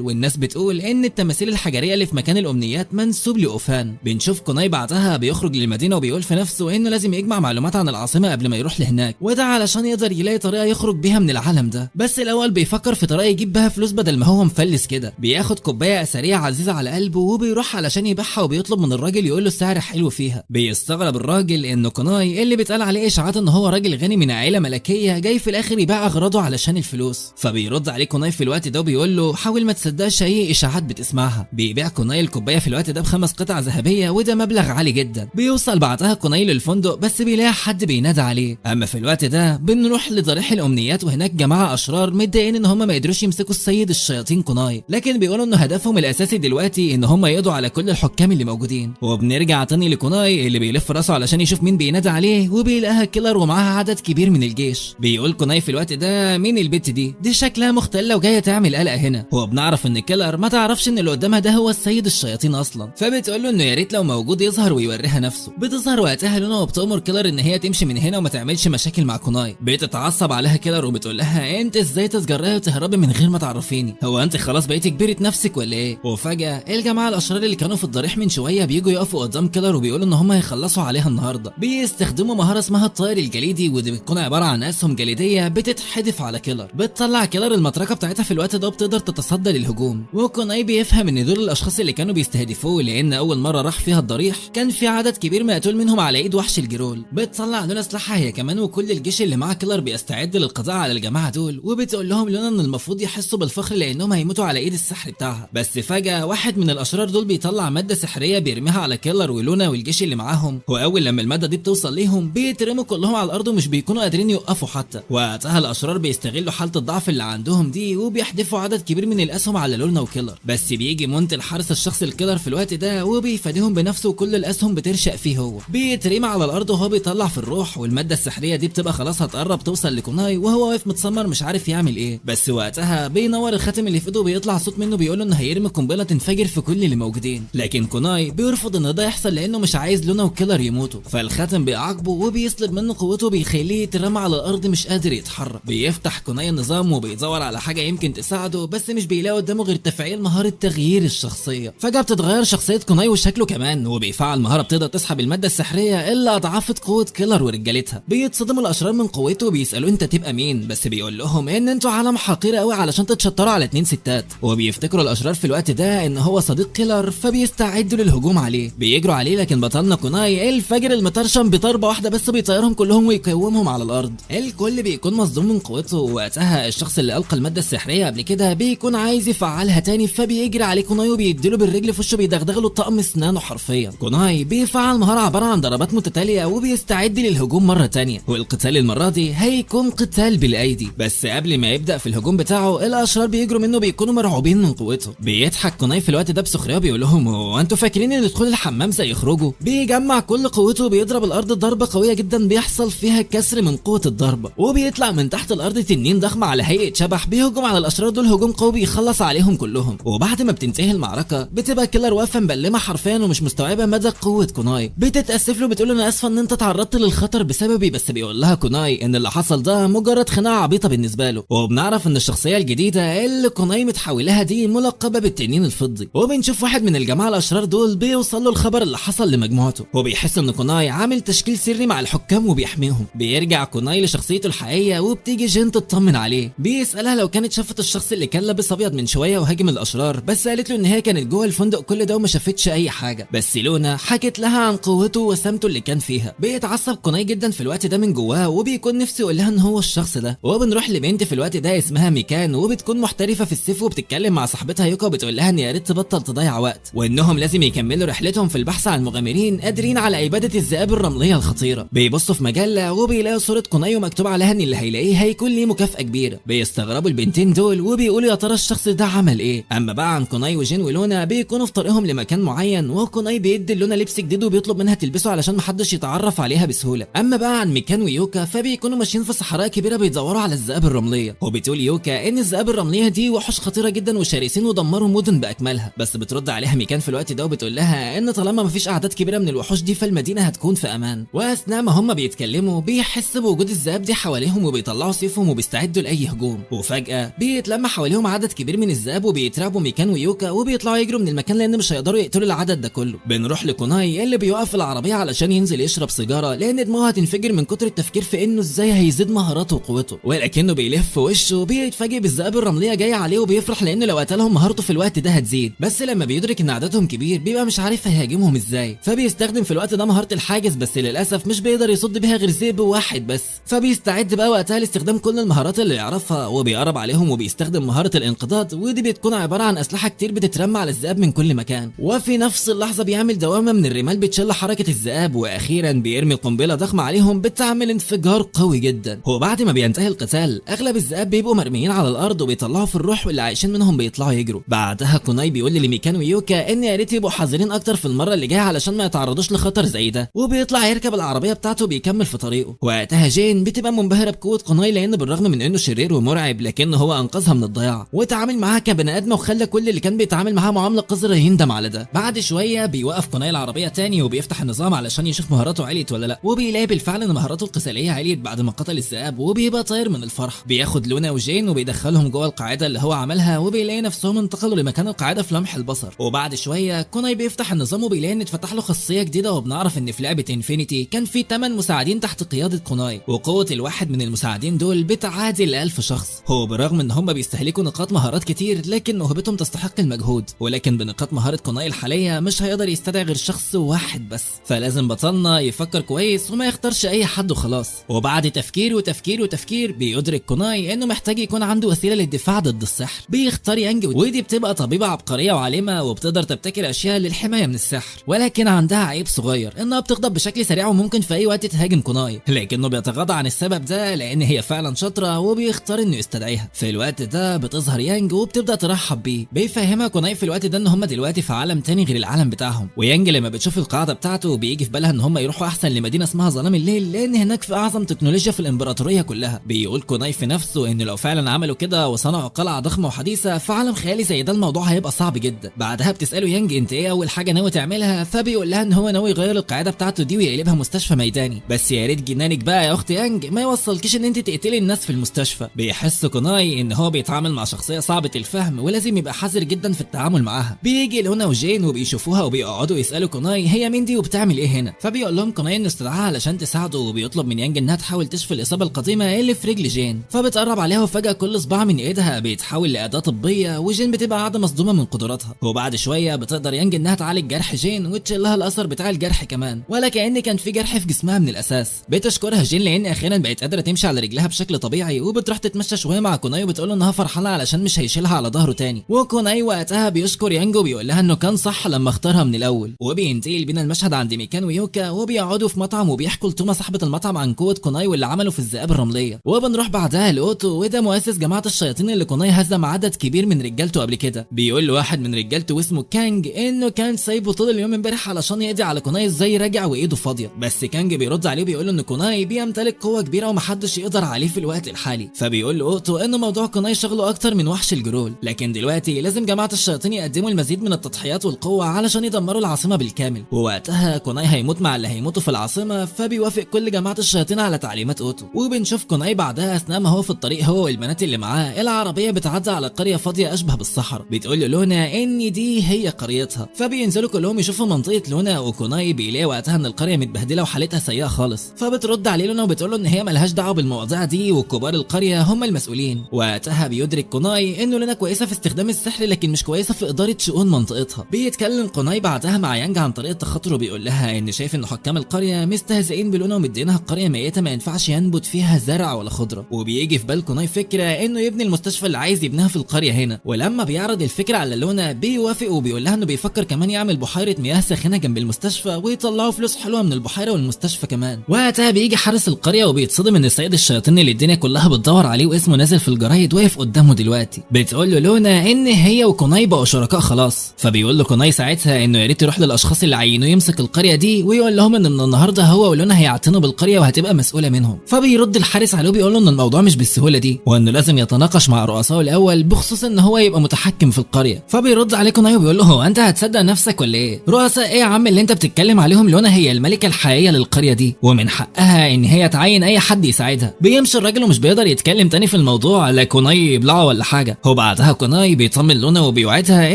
Speaker 1: والناس بتقول ان التماثيل الحجريه اللي في مكان الامنيات منسوب لاوفان. بنشوف كوناي بعدها بيخرج للمدينه وبيقول في نفسه انه لازم يجمع معلومات عن العاصمه قبل ما يروح لهناك، وده علشان يقدر يلاقي طريقه يخرج بيها من العالم ده. بس الاول بيفكر في طريقه يجيب بها فلوس بدل ما هو مفلس كده. بياخد كوبايه اثريه عزيزه على قلبه وبيروح علشان يبيعها وبيطلب من الراجل يقول له السعر حلو فيها. بيستغرب الراجل انه كوناي اللي بيتقال عليه اشاعات ان هو راجل غني من عائله ملكيه جاي في الاخر يبيع اغراضه علشان الفلوس. فبيرد عليه كوناي في الوقت ده وبيقول له حاول ما تصدقش اي اشاعات بتسمعها. بيبيع كوناي الكوبايه في الوقت ده ب5 قطع ذهبيه وده مبلغ عالي جدا. بيوصل بعدها كوناي للفندق بس بيلاقي حد بينادى عليه. اما في الوقت ده بنروح لضريح الامنيات وهناك جماعه اشرار متضايقين ان هم ما قدروش يمسكوا السيد الشياطين كوناي، لكن بيقولوا ان هدفهم الاساسي دلوقتي ان هم يقضوا على كل الحكام اللي موجودين. وبنرجع تاني لكوناي اللي بيلف راسه علشان يشوف مين بينادى عليه وبيلاقيها كيلر ومعاها عدد كبير من الجيش. بيقول كوناي في الوقت ده مين البت دي شكلها مختله وجايه تعمل قلق هنا. هو بنعرف ان كيلر ما تعرفش ان اللي قدامها ده هو السيد الشياطين اصلا. فبتقول له انه يا ريت لو موجود يظهر ويوريها نفسه. بتظهر وقتها لونا وبتأمر كيلر ان هي تمشي من هنا وما تعملش مشاكل مع كوناي. بتتعصب عليها كيلر وبتقول لها انت ازاي تتجرأي وتهربي من غير ما تعرفيني؟ هو انت خلاص بقيتي كبيره نفسك ولا ايه؟ وفجاه الجماعه الاشرار اللي كانوا في الضريح من شويه بييجوا يقفوا قدام كيلر وبيقولوا ان هم هيخلصوا عليها النهارده. بيستخدموا مهاره اسمها الطائر الجليدي ودي بتكون عباره عن اسهم جليديه بتتحدف على كيلر. بتطلع كيلر المطرقه بتاعتها في الوقت ده وبتقدر تتصدى للهجوم. وكوناي بيفهم ان دول الاشخاص اللي كانوا بيستهدفوه، لان اول مره راح فيها الضريح كان في عدد كبير مقتول منهم على ايد وحش الجرول. بتطلع لونا سلاحها هي كمان، وكل الجيش اللي مع كيلر بيستعد للقضاء على الجماعه دول. وبتقول لهم لونا ان المفروض يحسوا بالفخر لانهم هيموتوا على ايد السحر بتاعها. بس فجاه واحد من الاشرار دول بيطلع ماده سحريه بيرميها على كيلر ولونا والجيش اللي معاهم. واول لما الماده دي بتوصل ليهم بيترموا كلهم على الارض ومش بيكونوا قادرين يوقفوا حتى. وقتها الاشرار بيستغلوا حاله الضعف اللي عندهم دي وبيحدفوا عدد كبير من الاسهم على لونا وكيلر. بس بيجي مونت الحارس الشخصي الكيلر في الوقت ده وبيفاديهم بنفسه، وكل الاسهم بترشق فيه هو. بيترمي على الارض وهو بيطلع في الروح، والماده السحريه دي بتبقى خلاص هتقرب توصل لكوناي وهو واقف متسمر مش عارف يعمل ايه. بس وقتها بينور الخاتم اللي في ايده وبيطلع صوت منه بيقول له انه هيرمي قنبله تنفجر في كل اللي موجودين. لكن كوناي بيرفض ان ده يحصل لانه مش عايز لونا وكيلر يموتوا. فالخاتم بيعاقبه وبيسلب منه قوته وبيخليه يترمى على الارض مش قادر يتحرك. بيفتح كوناي النظام وبيدور على حاجه يمكن تساعده، بس مش بيلاقي قدامه غير تفعيل مهاره تغيير الشخصيه. فجاه بتتغير شخصيه كوناي وشكله كمان، وبيفعل مهاره بتقدر تسحب الماده السحريه اللي اضعفت قوه كيلر ورجالتها. بيتصدموا الاشرار من قوته وبيسالوه انت تبقى مين، بس بيقول لهم ان انتوا عالم حقير قوي علشان تتشطروا على 2 ستات. وبيفتكروا الاشرار في الوقت ده ان هو صديق كيلر، فبيستعدوا للهجوم عليه. بيجروا عليه لكن بطلنا كوناي الفجر المطرشم بضربه واحده بس بيطيرهم كلهم ويقومهم على الارض. الكل بيكون مصدوم من قوته. وقتها الشخص اللي القى الماده السحريه قبل كده بيكون عايز يفعلها تاني، فبيجري عليه كوناي وبيديله بالرجل في وشه بيدغدغ له طقم اسنانه حرفيا. كوناي بيفعل مهاره عباره عن ضربات متتاليه وبيستعد للهجوم مره تانيه، والقتال المره دي هيكون قتال بالايدي. بس قبل ما يبدا في الهجوم بتاعه الاشرار بيجروا منه بيكونوا مرعوبين من قوته. بيضحك كوناي في الوقت ده بسخريه بيقول لهم هو انتوا فاكرين ان دخول الحمام زي يخرجوا؟ بيجمع كل قوته وبيضرب الارض ضربه قويه جدا بيحصل فيها كسر من قوه الضربه، وبيطلع من تحت الارض تنين ضخمه على هيئه شبح بيهجم على الاشرار دول هجوم قوي بيخلص عليهم كلهم. وبعد ما بتنتهي المعركه بتبقى كيلر واقفه مبلمه حرفيا ومش مستوعبه مدى قوه كوناي. بتتاسف له بتقول له انا اسفه ان انت تعرضت للخطر بسببي، بس بيقول لها كوناي ان اللي حصل ده مجرد خناقه عبيطه بالنسبه له. وبنعرف ان الشخصيه الجديده اللي كوناي متحولها دي ملقبه بالتنين الفضي. وبنشوف واحد من الجماعه الاشرار دول بيوصل له الخبر اللي حصل لمجموعته، وبيحس ان كوناي عامل تشكيل سري مع الحكام وبيحميهم. بيرجع كوناي لشخصيته الحقيقيه وبتيجي جين تطمن عليه. بيسالها لو كانت شافت الشخص اللي كان لابس ابيض من شويه وهاجم الاشرار، بس قالت له ان هي كانت جوه الفندق كل ده وما شافتش اي حاجه. بس لونا حكت لها عن قوته وسمته اللي كان فيها. بيتعصب كوناي جدا في الوقت ده من جواه وبيكون نفسه يقول لها ان هو الشخص ده. وبنروح لبنت في الوقت ده اسمها ميكان، وبتكون محترفه في السيف وبتتكلم مع صاحبتها يوكا وبتقول لها ان يا ريت تبطل تضيع وقت، وانهم لازم يكملوا رحلتهم في البحث عن مغامرين قادرين على اباده الذئاب الرمليه الخطيره. بيبصوا في مجله وبيلاقوا صوره كوناي ومكتوب عليها ان اللي هيلاقيه هيكون ليه مكافاه كبيره. بيستغربوا البنتين دول وبيقولوا يا ترى الشخص ده عمل ايه. اما بقى عن كوناي وجين ولونا بيكونوا في طريقهم لمكان معين، وكوناي بيدي لونا لبس جديد وبيطلب منها تلبسه علشان محدش يتعرف عليها بسهوله. اما بقى عن ميكان ويوكا فبيكونوا ماشيين في صحراء كبيره بيدوروا على الذئاب الرمليه. وبتقول يوكا ان الذئاب الرمليه دي وحوش خطيره جدا وشرسين ودمروا مدن باكملها. بس بترد عليها ميكان في الوقت ده وبتقول لها ان طالما مفيش اعداد كبيره من الوحوش دي فالمدينه هتكون في امان. واثناء ما هم بيتكلموا بيحس بوجود الذئاب دي حواليهم وبيطلعوا سيفهم وبيستعدوا لاي هجوم. وفجاه بيتلم حواليهم عدد كبير من الذئاب وبيترعبوا ميكان ويوكا وبيطلعوا يجروا من المكان لان مش هيقدروا يقتلوا العدد ده كله. بنروح لكوناي اللي بيوقف العربيه علشان ينزل يشرب سيجاره لان دماغه هتنفجر من كتر التفكير في انه ازاي هيزيد مهاراته وقوته. ولكنه بيلف وشه بيتفاجئ بالذئاب الرمليه جايه عليه وبيفرح لانه لو قتلهم مهارته في الوقت ده هتزيد. بس لما بيدرك ان عددهم كبير بيبقى مش عارف هيهاجمهم ازاي، فبيستخدم في الوقت ده مهاره الحاجز، بس للاسف مش بيقدر يصد بيها غير ذئب واحد بس. فبيستعد بقى وقتها لاستخدام كل المهارات اللي يعرفها وبيقرب عليهم وبيستخدم مهاره الانقضاض، ودي بتكون عباره عن اسلحه كتير بتترمى على الذئاب من كل مكان. وفي نفس اللحظه بيعمل دوامه من الرمال بتشل حركه الذئاب، واخيرا بيرمي قنبله ضخمه عليهم بتعمل انفجار قوي جدا. وبعد ما بينتهي القتال اغلب الذئاب بيبقوا مرميين على الارض وبيطلعوا في الروح، واللي عايشين منهم بيطلعوا يجروا. بعدها كوناي بيقول لميكان ويوكا ان يا ريت يبقوا حذرين اكتر في المره اللي جايه علشان ما يتعرضوش لخطر زي ده، وبيطلع يركب العربيه بتاعته وبيكمل في طريقه. وقتها جين بتبقى منبهره بقوه كوناي لان بالرغم من انه شرير ومرعب لكنه هو انقذها من الضياع وتعامل معاها كبني ادمه وخلى كل اللي كان بيتعامل معاها معامله قذره يندم على ده. بعد شويه بيوقف كوناي العربيه تاني وبيفتح النظام علشان يشوف مهاراته عليت ولا لا، وبيلاقي بالفعل ان مهاراته القتاليه عليت بعد ما قتل الذئاب وبيبقى طاير من الفرح. بياخد لونا وجين وبيدخلهم جوه القاعده اللي هو عملها، وبيلاقي نفسهم انتقلوا لمكان القاعده في لمح البصر. وبعد شويه كوناي بيفتح النظام وبيلاقي ان اتفتح له خاصيه جديده، وبنعرف ان في لعبه انفينيتي كان في 8 مساعدين تحت قياده كوناي. كوناي، وقوة الواحد من المساعدين دول بتعادل 1000 شخص. هو برغم ان هم بيستهلكوا نقاط مهارات كتير لكن موهبتهم تستحق المجهود، ولكن بنقاط مهارة كوناي الحالية مش هيقدر يستدعي غير شخص واحد بس، فلازم بطلنا يفكر كويس وما يختارش اي حد وخلاص. وبعد تفكير وتفكير وتفكير بيدرك كوناي انه محتاج يكون عنده وسيلة للدفاع ضد السحر. بيختار يانج، ودي بتبقى طبيبة عبقرية وعالمة وبتقدر تبتكر اشياء للحماية من السحر، ولكن عندها عيب صغير انها بتغضب بشكل سريع وممكن في اي وقت تهاجم كوناي، لكنه بيتغاضى عن السبب ده لان هي فعلا شاطرة وبيختار انه يستدعيها. في الوقت ده بتظهر يانج وبتبدا ترحب بيه، بيفهمها كوناي في الوقت ده ان هم دلوقتي في عالم تاني غير العالم بتاعهم. ويانج لما بتشوف القاعدة بتاعته بيجي في بالها ان هم يروحوا احسن لمدينة اسمها ظلام الليل لان هناك في اعظم تكنولوجيا في الامبراطورية كلها. بيقول كوناي في نفسه ان لو فعلا عملوا كده وصنعوا قلعة ضخمة وحديثة في عالم خيالي زي ده الموضوع هيبقى صعب جدا. بعدها بتساله يانج انت ايه اول حاجة ناوي تعملها، فبيقول لها ان هو ناوي يغير القاعدة بتاعته دي ويقلبها مستشفى ميداني، بس يا ريت جنانك بقى يا اخت يانج ما يوصلكيش ان انت تقتلي الناس في المستشفى. بيحس كوناي ان هو بيتعامل مع شخصية صعبة الفهم ولازم يبقى حذر جدا في التعامل معاها. بيجي لونا وجين وبيشوفوها وبيقعدوا يسالوا كوناي هي مين دي وبتعمل ايه هنا، فبيقول لهم كوناي انه استدعاها علشان تساعده، وبيطلب من يانج انها تحاول تشفي الاصابة القديمة اللي في رجل جين. فبتقرب عليها وفجأة كل صباع من ايدها بيتحول لأداة طبية، وجين بتبقى قاعدة مصدومة من قدراتها. وبعد شوية بتقدر يانج انها تعالج جرح جين وتشيل لها الاثر بتاع الجرح كمان، ولا كأن كان في جرح في جسمها من الاساس. بتشكرها جين لان اخيرا بقت قادرة تمشي على رجلها بشكل طبيعي، وبتروح تتمشى شوية مع كوناي وبتقول له انها فرحانة علشان مش هيشيلها على ظهره تاني. وكوناي وقتها بيشكر يانج وبيقول لها انه كان صح لما اختارها من الاول. وبينتقل بينا المشهد عند ميكان ويوكا وبيقعدوا في مطعم وبيحكوا لتوما صاحبة المطعم عن قوة كوناي واللي عمله في الذئاب الرملية. وبنروح بعدها لاوتو، وده مؤسس جماعة الشياطين اللي كوناي هزم عدد كبير من رجالته قبل كده. بيقول لواحد من رجالته واسمه كانج انه كان سايبه طول اليوم امبارح علشان يقضي على كوناي ازاي راجع وايده فاضية، بس كانج بيرد عليه وبيقول له ان كوناي بيمتلك قوة كبيرة ومحدش يقدر عليه في الوقت الحالي. فبيقول له اوتو ان موضوع كوناي شغله اكتر من وحش الجرول، لكن دلوقتي لازم جماعة الشياطين يقدموا المزيد من التضحيات والقوة علشان يدمروا العاصمة بالكامل، ووقتها كوناي هيموت مع اللي هيموتوا في العاصمة. فبيوافق كل جماعة الشياطين على تعليمات اوتو. وبنشوف كوناي بعدها اثناء ما هو في الطريق هو والبنات اللي معاه، العربية بتعدي على قرية فاضية اشبه بالصحراء. بتقول له لونا ان دي هي قريتها، فبينزلوا كلهم يشوفوا منطقة لونا، وكوناي بيلاقي وقتها ان القرية متبهدلة وحالتها سيئة خالص. فبترد عليه لونا وبتقول له ان هي ملهاش دعوة بالمواضيع دي وكبار القرية هم المسؤولين. وقتها بيدرك كوناي انه لونا كويسة في استخدام السحر لكن مش كويسة في إدارة شؤون منطقتها. بيتكلم كوناي بعدها مع يانج عن طريقة تخاطره، وبيقول لها ان شايف ان حكام القرية مستهزئين بلونا ومدينها القرية ميتة ما ينفعش ينبت فيها زرع ولا خضرة. وبيجي في بال كوناي فكرة انه يبني المستشفى اللي عايز يبنيها في القرية هنا، ولما بيعرض الفكرة على لونا بيوافق وبيقول لها انه بيفكر كمان يعمل بحيرة مياه ساخنة جنب المستشفى ويطلعوا فلوس حلوة من البحيرة والمستشفى كمان. وقتها بيجي حارس القرية وبيتصدم ان سيد الشياطين اللي الدنيا كلها بتدور عليه واسمه نازل في الجرايد واقف قدامه دلوقتي. بتقول له لونا ان هي وكوناي بقوا شركاء خلاص. فبيقول له كوناي ساعتها انه يا ريت يروح للاشخاص اللي عينوه يمسك القرية دي ويقول لهم ان النهارده هو ولونا هيعتنوا بالقرية وهتبقى مسؤولة منهم. فبيرد الحارس عليه وبيقول له ان الموضوع مش بالسهولة دي وانه لازم يتناقش مع رؤسائه الاول بخصوص ان هو يبقى متحكم في القرية. فبيرد عليه كوناي وبيقول له هو انت هتصدق نفسك ولا ايه؟ رؤساء ايه يا عم اللي انت بتتكلم عليهم؟ لونا هي الملكة الحقيقية للقرية دي ومن حقها ان هي تعين اي حد يساعدها. بيمشي الراجل ومش بيقدر يتكلم تاني في الموضوع لا كوناي يبلعه ولا حاجة. هو بعدها كوناي بيطمن لونا وبيوعدها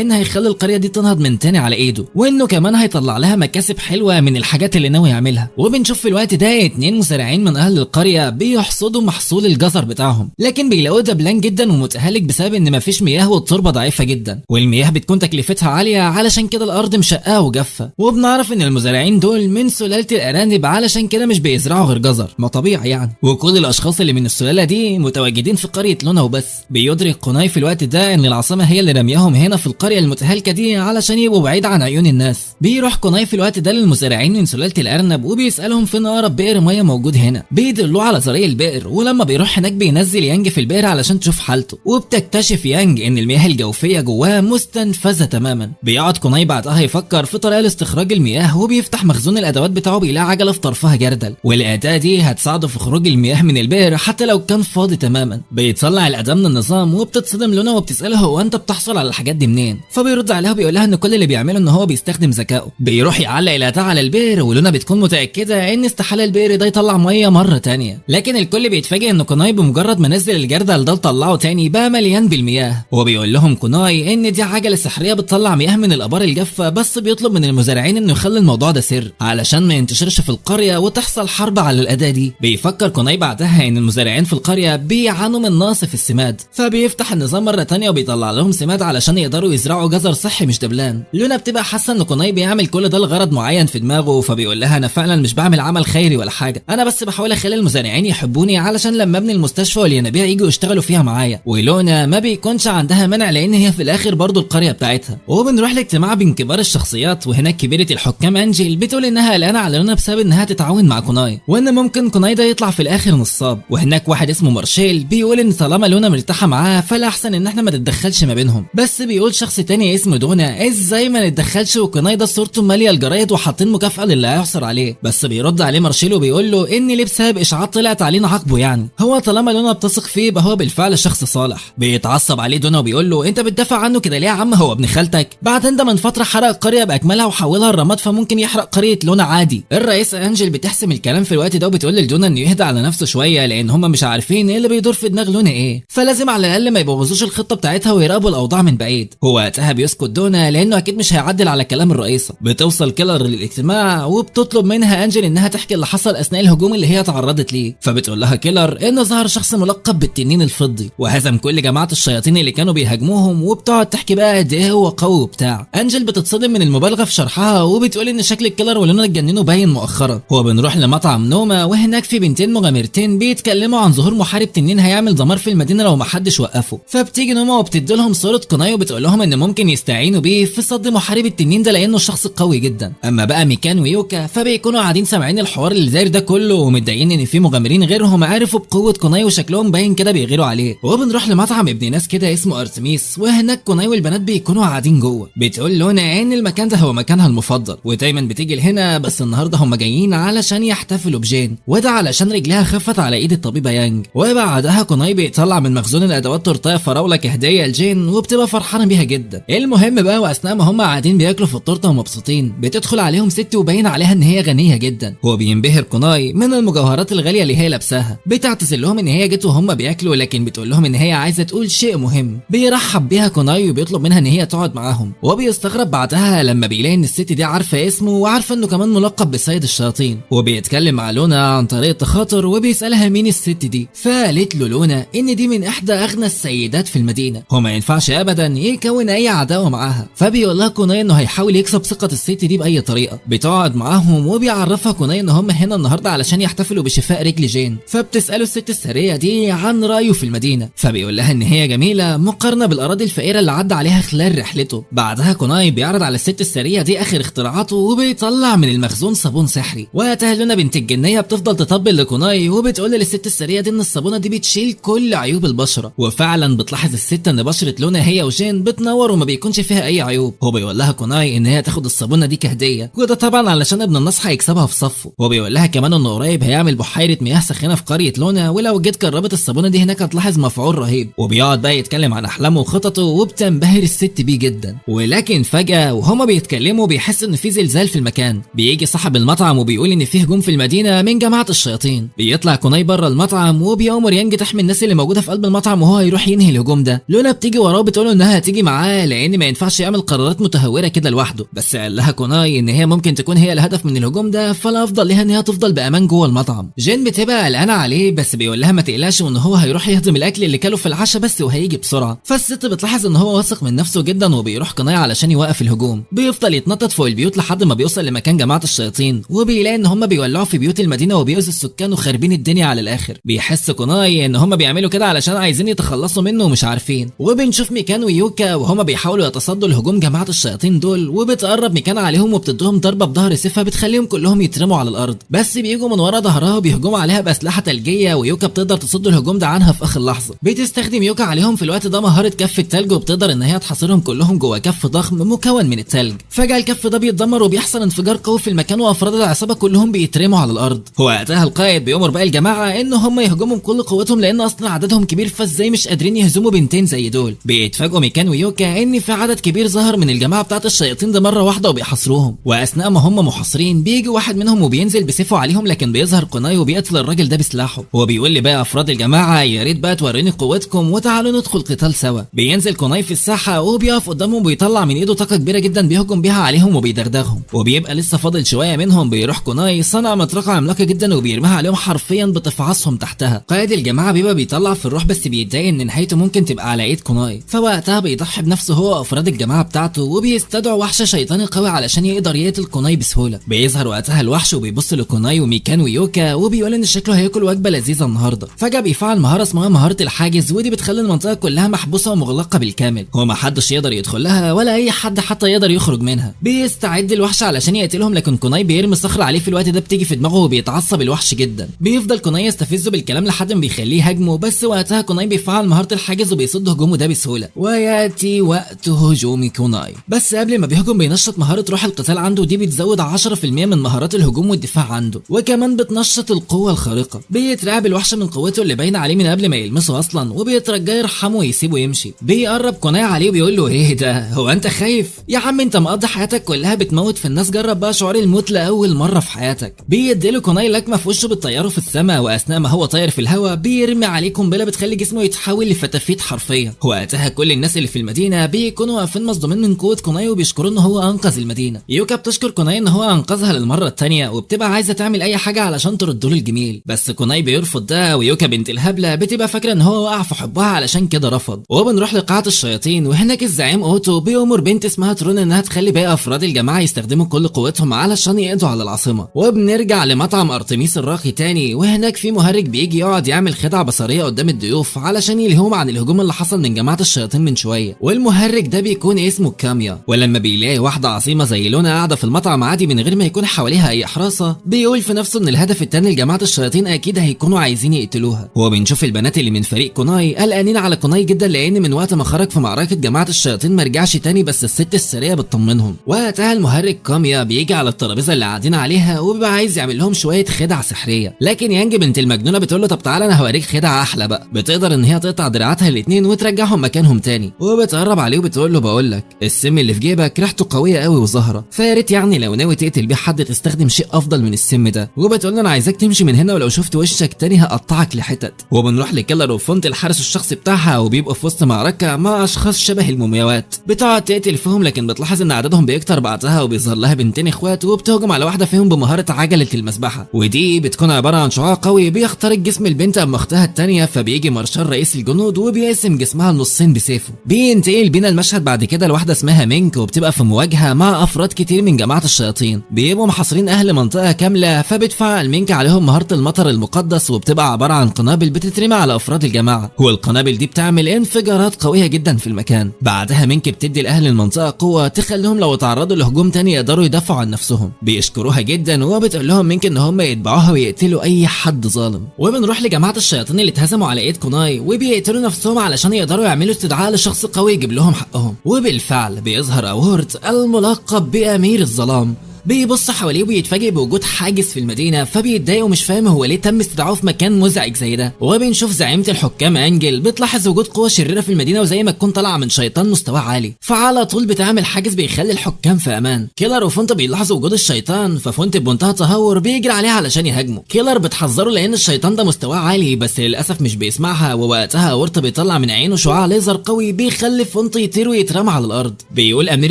Speaker 1: ان هيخلي القرية دي تنهض من تاني على ايده، وانه كمان هيطلع لها مكاسب حلوة من الحاجات اللي ناوي يعملها. وبنشوف في الوقت ده 2 مزارعين من اهل القرية بيحصدوا محصول الجزر بتاعهم، لكن بيلاقوه دبلان جدا ومتهالك بسبب ان مفيش مياه والتربة ضعيفة جدا، والمياه بتكون تكلفتها عالية علشان كده الارض مشقاه وجافة. وبنعرف ان المزارعين دول من سلالة الارانب علشان كده مش بيزرعوا غير جزر، ما طبيعي يعني. وكل الاشخاص اللي من السلالة دي متواجدين في قرية لونا وبس. بيدرك كوناي في الوقت ده ان العاصمة هي اللي رمياهم هنا في القرية المتهالكة دي علشان يبقوا بعيد عن عيون الناس. بيروح كوناي في الوقت ده للمزارعين من سلالة الارنب وبيسألهم فين اقرب بئر مية موجود هنا. بيدلوه على طريق البئر، ولما بيروح هناك بينزل يانج في البئر علشان تشوف حالته، وبتكتشف يانج ان المياه الجوفية جواه مستنفذة تماما. بيقعد كوناي بعدها يفكر في طريقة لاستخراج المياه، وبيفتح مخزون الادوات بتاعه بيلاقي عجلة في طرفها جردل، والاداة دي هتساعده في خروج المياه من البئر حتى لو كان فاضي تماما. بيطلع الاداة من النظام وبتتصدم لونا وبتسأله هو انت بتحصل على الحاجات دي منين؟ فبيرد عليها وبيقول لها ان كل اللي بيعمله ان هو بيستخدم ذكائه. بيروح يعلق الاداة على البئر، ولونا بتكون متأكدة ان استحالة البئر ده يطلع مية مرة تانية، لكن الكل بيتفاجئ ان كوناي بمجرد ما نزل الجردل ده طلعه تاني بقى مليان بالمياه. وبيقول لهم كوناي ان دي عجلة سحرية بتطلع مياه من الابار الجافة، بس بيطلب من المزارعين انه يخلي الموضوع ده سر علشان ما ينتشرش في القرية وتحصل حرب على الاداة الأداة دي. بيفكر كوناي بعدها ان المزارعين في القرية بيعانوا من نقص في السماد، فبيفتح النظام مرة تانية وبيطلع لهم سماد علشان يقدروا يزرعوا جزر صحي مش دبلان. لونا بتبقى حاسة ان كوناي بيعمل كل ده لغرض معين في دماغه، فبيقول لها انا فعلا مش بعمل عمل خيري ولا حاجة، انا بس بحاول اخلي المزارعين يحبوني علشان لما ابني المستشفى والينابيع يجوا يشتغلوا فيها معايا. ولونا ما بيكونش عندها مانع لان هي في الاخر برضو القرية بتاعتها. وبنروح لاجتماع بين كبار الشخصيات، وهناك كبيرة الحكام انجيل بتقول انها قلقانة على لونا بسبب انها تتعاون مع كوناي، وان ممكن كوناي ده يطلع في الاخر نصاب. وهناك واحد اسمه مارشيل بيقول ان طالما لونا مرتاحة معاه فالاحسن ان احنا ما نتدخلش ما بينهم. بس بيقول شخص تاني اسمه دونا ازاي ما نتدخلش وكوناي ده صورته مالية الجرايد وحاطين مكافأة للي هيحصر عليه. بس بيرد عليه مارشيل وبيقول له ان ليه بسبب اشاعات طلعت علينا عاقبه، يعني هو طالما لونا بتثق فيه يبقى هو بالفعل شخص صالح. بيتعصب عليه دونا وبيقول له انت بتدافع عنه كده ليه يا عم، هو ابن خالتك؟ بعدين ده من فترة حرق القرية باكملها وحولها لرماد، فممكن يحرق قرية لونا عادي. الرئيس انجل بتحسم الكلام في الوقت ده وبتقول لدونا انه يهدى على نفسه شوية لان هم مش عارفين ايه اللي بيدور في دماغ لونا ايه، فلازم على الاقل ما يبوظوش الخطة بتاعتها ويراقبوا الاوضاع من بعيد. هو وقتها بيسكت دونا لانه اكيد مش هيعدل على كلام الرئيسة. بتوصل كيلر للاجتماع وبتطلب منها انجل انها تحكي اللي حصل اثناء الهجوم اللي هي تعرضت ليه، فبتقول لها كيلر ان ظهر شخص ملقب بالتنين الفضي وهزم كل جماعة الشياطين اللي كانوا بيهاجموهم، وبتقعد تحكي بقى قد ايه هو قوي وبتاع. انجل بتتصدم من المبالغة في شرحها وبتقول ان شكل الكيلر ولونا اتجننوا باين مؤخرا. هو بنروح لمطعم نوما وهناك في بنتين مغامرتين بيتكلموا عن ظهور محارب تنين هيعمل دمار في المدينة لو ما حدش وقفه، فبتيجي نوما وبتدي لهم صورة كوناي وبتقول لهم ان ممكن يستعينوا بيه في صد محارب التنين ده لانه شخص قوي جدا. اما بقى ميكان ويوكا فبيكونوا قاعدين سامعين الحوار اللي داير ده كله ومتضايقين ان في مغامرين غيرهم عرفوا بقوة كوناي وشكلهم باين كده بيغيروا عليه. وبنروح لمطعم ابن ناس كده اسمه ارتميس، وهناك كوناي والبنات بيكونوا قاعدين جوه. بتقول لونا ان المكان ده هو مكانها المفضل ودايما بتيجي لهنا، بس النهارده هم جايين علشان يحتفلوا بجين، وده علشان رجلها خفت على ايد الطبيبه يانج. وبعدها كوناي بيطلع من مخزون الادوات تورتايه فراوله كهديه لجين وبتبقى فرحانه بيها جدا. المهم بقى واثناء ما هم قاعدين بياكلوا في التورته ومبسوطين بتدخل عليهم ست وباين عليها ان هي غنيه جدا. هو بينبهر كوناي من المجوهرات الغاليه اللي هي لابساها، بتعتذر لهم ان هي جت وهم بياكلوا لكن بتقول لهم ان هي عايزه تقول شيء مهم. بيرحب بيها كوناي وبيطلب منها ان هي تقعد معاهم، وبيستغرب بعدها لما بيلاقي ان الست دي عارفه اسمه وعارفه انه كمان ملقب بسيد الشياطين. وبيتكلم مع لونا عن طريق التخاطر وبيسالها مين الست دي، فقالت له لونا ان دي من احدى اغنى السيدات في المدينه وما ينفعش ابدا يكون اي عداوه معاها. فبيقول لها كوناي انه هيحاول يكسب ثقه الست دي باي طريقه. بتقعد معاهم وبيعرفها كوناي ان هم هنا النهارده علشان يحتفلوا بشفاء رجل جين، فبتساله الست السريه دي عن رايه في المدينه، فبيقول لها ان هي جميله مقارنه بالاراضي الفقيره اللي عدى عليها خلال رحلته. بعدها كوناي بيعرض على الست السريه دي اخر اختراعاته وبيطلع من المخزون صابون سحري. وقتها لونا بنت الجنيه بتفضل تطبل لكوناي وبتقول للست السريه دي ان الصابونه دي بتشيل كل عيوب البشره، وفعلا بتلاحظ الست ان بشره لونا هي وجين بتنور وما بيكونش فيها اي عيوب. هو بيقول لها كوناي ان هي تاخد الصابونه دي كهديه، وده طبعا علشان ابن الناس هيكسبها في صفه. وبيقول لها كمان انه قريب هيعمل بحيره مياه ساخنه في قريه لونا، ولو جيت جربت الصابونه دي هناك هتلاحظ مفعول رهيب. وبيقعد بقى يتكلم عن احلامه وخططه وبتنبهر الست بيه جدا. ولكن فجاه وهما بيتكلموا بيحس ان في زلزال في المكان. بيجي صاحب المطعم وبيقول ان في هجوم في المدينه من جماعه الشياطين. بيطلع كوناي بره المطعم وبيأمر يانج تحمي الناس اللي موجوده في قلب المطعم وهو هيروح ينهي الهجوم ده. لونا بتيجي وراه بتقول انها هتيجي معاه لان ما ينفعش يعمل قرارات متهوره كده لوحده، بس قال لها كوناي ان هي ممكن تكون هي الهدف من الهجوم ده، فالافضل ليها ان هي تفضل بامان جوه المطعم. جين بتبقى قلقانه عليه بس بيقول لها ما تقلقش وان هو هيروح يهضم الاكل اللي كله في العشاء بس وهيجي بسرعه. فالست بتلاحظ ان هو واثق من نفسه جدا وبيروح كوناي علشان يوقف الهجوم. بيفضل يتنطط فوق البيوت لحد ما بيوصل لمكان جماعه الشياطين، وبيلاقي ان هم بيولعوا في بيوت المدينه وبيؤذوا السكان وخاربين الدنيا على الاخر. بيحس كوناي ان هم بيعملوا كده علشان عايزين يتخلصوا منه ومش عارفين. وبنشوف ميكان ويوكا وهما بيحاولوا يتصدوا لهجوم جماعه الشياطين دول، وبتقرب ميكان عليهم وبتديهم ضربه بظهر سيفها بتخليهم كلهم يترموا على الارض، بس بيجوا من ورا ظهرها وبيهجموا عليها باسلحه ثلجيه، ويوكا بتقدر تصد الهجوم ده عنها في اخر لحظه. بتستخدم يوكا عليهم في الوقت ده مهاره كف الثلج وبتقدر ان هي تحاصرهم كلهم جوه كف ضخم مكون من الثلج. فجاه الكف ده بيتدمر وبيحصل انفجار قوي في المكان وافراد العصابه كلهم بيترموا على الارض. وقتها القائد بيامر باقي الجماعه ان هم يهجموا بكل قوتهم لان اصلا عددهم كبير، فازاي مش قادرين يهزموا بنتين زي دول. بيتفاجئوا ميكان ويوكا ان في عدد كبير ظهر من الجماعه بتاعه الشياطين ده مره واحده وبيحاصروهم. واثناء ما هم محاصرين بيجي واحد منهم وبينزل بسيفه عليهم، لكن بيظهر كوناي وبيقتل الراجل ده بسلاحه. هو بيقول لي بقى افراد الجماعه يا ريت بقى توريني قوتكم وتعالوا ندخل قتال سوا. بينزل كوناي في الساحه وبيقف قدامهم وبيطلع من ايده طاقه كبيره جدا بيهجم بيها عليهم وبيدغدغهم. وبيبقى لسه فاضل شويه منهم بيروح كوناي صنع مطرقه عملاقه عملاقه جدا وبيرميها عليهم حرفيا بتفعصهم تحتها. قائد الجماعه بيبقى بيطلع في الروح بس بيتضايق ان نهايته ممكن تبقى على ايد كوناي، فوقتها بيضحي بنفسه هو وافراد الجماعه بتاعته وبيستدعوا وحش شيطاني قوي علشان يقدر يقتل كوناي بسهوله. بيظهر وقتها الوحش وبيبص لكوناي وميكان ويوكا وبيقول ان شكله هياكل وجبه لذيذه النهارده. فجاه بيفعل مهاره اسمها مهاره الحاجز، ودي بتخلي المنطقه كلها محبوسه ومغلقه بالكامل، هو ما حدش يقدر يدخل لها ولا اي حد حتى يقدر يخرج منها. بيستعد الوحش علشان يقتلهم، لكن كوناي بيرمي صخره عليه في الوقت ده بتيجي في دماغه وبيتعصب الوحش جدا. بيفضل كوناي يستفزه بالكلام لحد ما بيخليه يهاجمه، بس وقتها كوناي بيفعل مهاره الحاجز وبيصد هجومه ده بسهوله. وياتي وقت هجوم كوناي، بس قبل ما بيهجم بينشط مهاره روح القتال عنده، ودي بتزود 10% من مهارات الهجوم والدفاع عنده، وكمان بتنشط القوه الخارقه. بيترعب الوحش من قوته اللي باينه عليه من قبل ما يلمسه اصلا، وبيترجاه يرحمه ويسيبه يمشي. بيقرب كوناي عليه وبيقول له ايه ده، هو انت خايف يا عم؟ انت مقضي حياتك كلها بتموت في الناس، جرب بقى شعور الموت لاول مره في حياتك. بيديله كوناي لكمه في وشه بتطيره في السماء، واثناء ما هو طاير في الهواء بيرمي عليه قنبله بتخلي جسمه يتحول لفتافيت حرفيا. وقتها كل الناس اللي في المدينه بيكونوا واقفين مصدومين من قوه كوناي وبيشكروا ان هو انقذ المدينه. يوكا بتشكر كوناي ان هو انقذها للمره الثانيه، وبتبقى عايزه تعمل اي حاجه علشان ترد له الجميل، بس كوناي بيرفض ده، ويوكا بنت الهبله بتبقى فاكره ان هو وقع في حبها علشان كده رفض. وبنروح لقاعه الشياطين، وهناك الزعيم اوتو بيأمر بنت اسمها ترون انها تخلي باقي افراد الجماعه يستخدموا كل قوتهم علشان يقضوا على العاصمه. وبنرجع لمطعم ارتميس الراقي تاني، وهناك في مهرج بيجي يقعد يعمل خدعه بصريه قدام الضيوف علشان يلهيهم عن الهجوم اللي حصل من جماعه الشياطين من شويه. والمهرج ده بيكون اسمه كاميا، ولما بيلاقي واحده عظيمه زي لونا قاعده في المطعم عادي من غير ما يكون حواليها اي حراسه، بيقول في نفسه ان الهدف التاني لجماعه الشياطين اكيد هيكونوا عايزين يقتلوها. وبنشوف البنات اللي من فريق كوناي قلقانين على كوناي جدا، لان من وقت ما خرج في معركه جماعه الشياطين ما رجعش تاني، بس الست السريه بتطمنهم. وقتها المهرج كاميا بيجي على الترابيزه اللي قاعدين عليها وبيبقى عايز يعمل لهم شويه خدع سحريه، لكن يانج بنت المجنونه بتقول له طب تعالى انا هوريك خدعه احلى بقى. بتقدر ان هي تقطع دراعاتها الاثنين وترجعهم مكانهم تاني، وبتقرب عليه وبتقول له بقول لك السم اللي في جيبك ريحته قويه قوي وظاهره، فيا ريت يعني لو ناوي تقتل بيه حد تستخدم شيء افضل من السم ده. وبتقول له انا عايزاك تمشي من هنا، ولو شفت وشك تاني هقطعك لحتت. وبنروح لكيلر وفونت الحارس الشخصي بتاعها، وبيبقوا في وسط معركه مع اشخاص شبه المومياوات، بتقعد تقتل فيهم، لكن بتلاحظ ان عددهم بيكتر بعدها، وبيظهر لها بنتين اخوات وبتهجم على واحده فيهم بمهاره عجله المسبحه، ودي بتكون عباره عن شعاع قوي بيخترق جسم البنت اما اختها الثانيه. فبيجي مارشال رئيس الجنود وبيقسم جسمها لنصين بسيفه. بينتقل بينا المشهد بعد كده لواحده اسمها مينك، وبتبقى في مواجهه مع افراد كتير من جماعه الشياطين، بيبقوا محاصرين اهل منطقه كامله. فبتفعل مينك عليهم مهاره المطر المقدس، وبتبقى عباره عن قنابل بتترمي على افراد الجماعه، والقنابل دي بتعمل انفجارات قويه جدا في المكان. بعدها مينك بتدي لاهل المنطقه قوه تخليهم لو تعرضوا لهجوم تاني يقدروا يدافعوا عن نفسهم. بيشكروها جدا، وبتقول لهم مينك ان هم يتبعوها ويقتلوا اي حد ظالم. وبنروح لجماعه الشياطين اللي اتهزموا على ايد كوناي، وبيقتلوا نفسهم علشان يقدروا يعملوا استدعاء لشخص قوي يجيب لهم حقهم. وبالفعل بيظهر اورت الملقب بامير الظلام، بيبص حواليه وبيتفاجئ بوجود حاجز في المدينه، فبيتضايق ومش فاهم هو ليه تم استدعائه في مكان مزعج زي ده. وبنشوف زعيمه الحكام انجل بتلاحظ وجود قوه شريره في المدينه، وزي ما تكون طالعه من شيطان مستواه عالي، فعلى طول بتعمل حاجز بيخلي الحكام في امان. كيلر وفونت بيلاحظوا وجود الشيطان، ففونت بمنتهى تهور بيجري عليها علشان يهاجمه. كيلر بتحذره لان الشيطان ده مستواه عالي، بس للاسف مش بيسمعها. ووقتها اورت بيطلع من عينه شعاع ليزر قوي بيخلي فونت يطير ويترمى على الارض. بيقول امير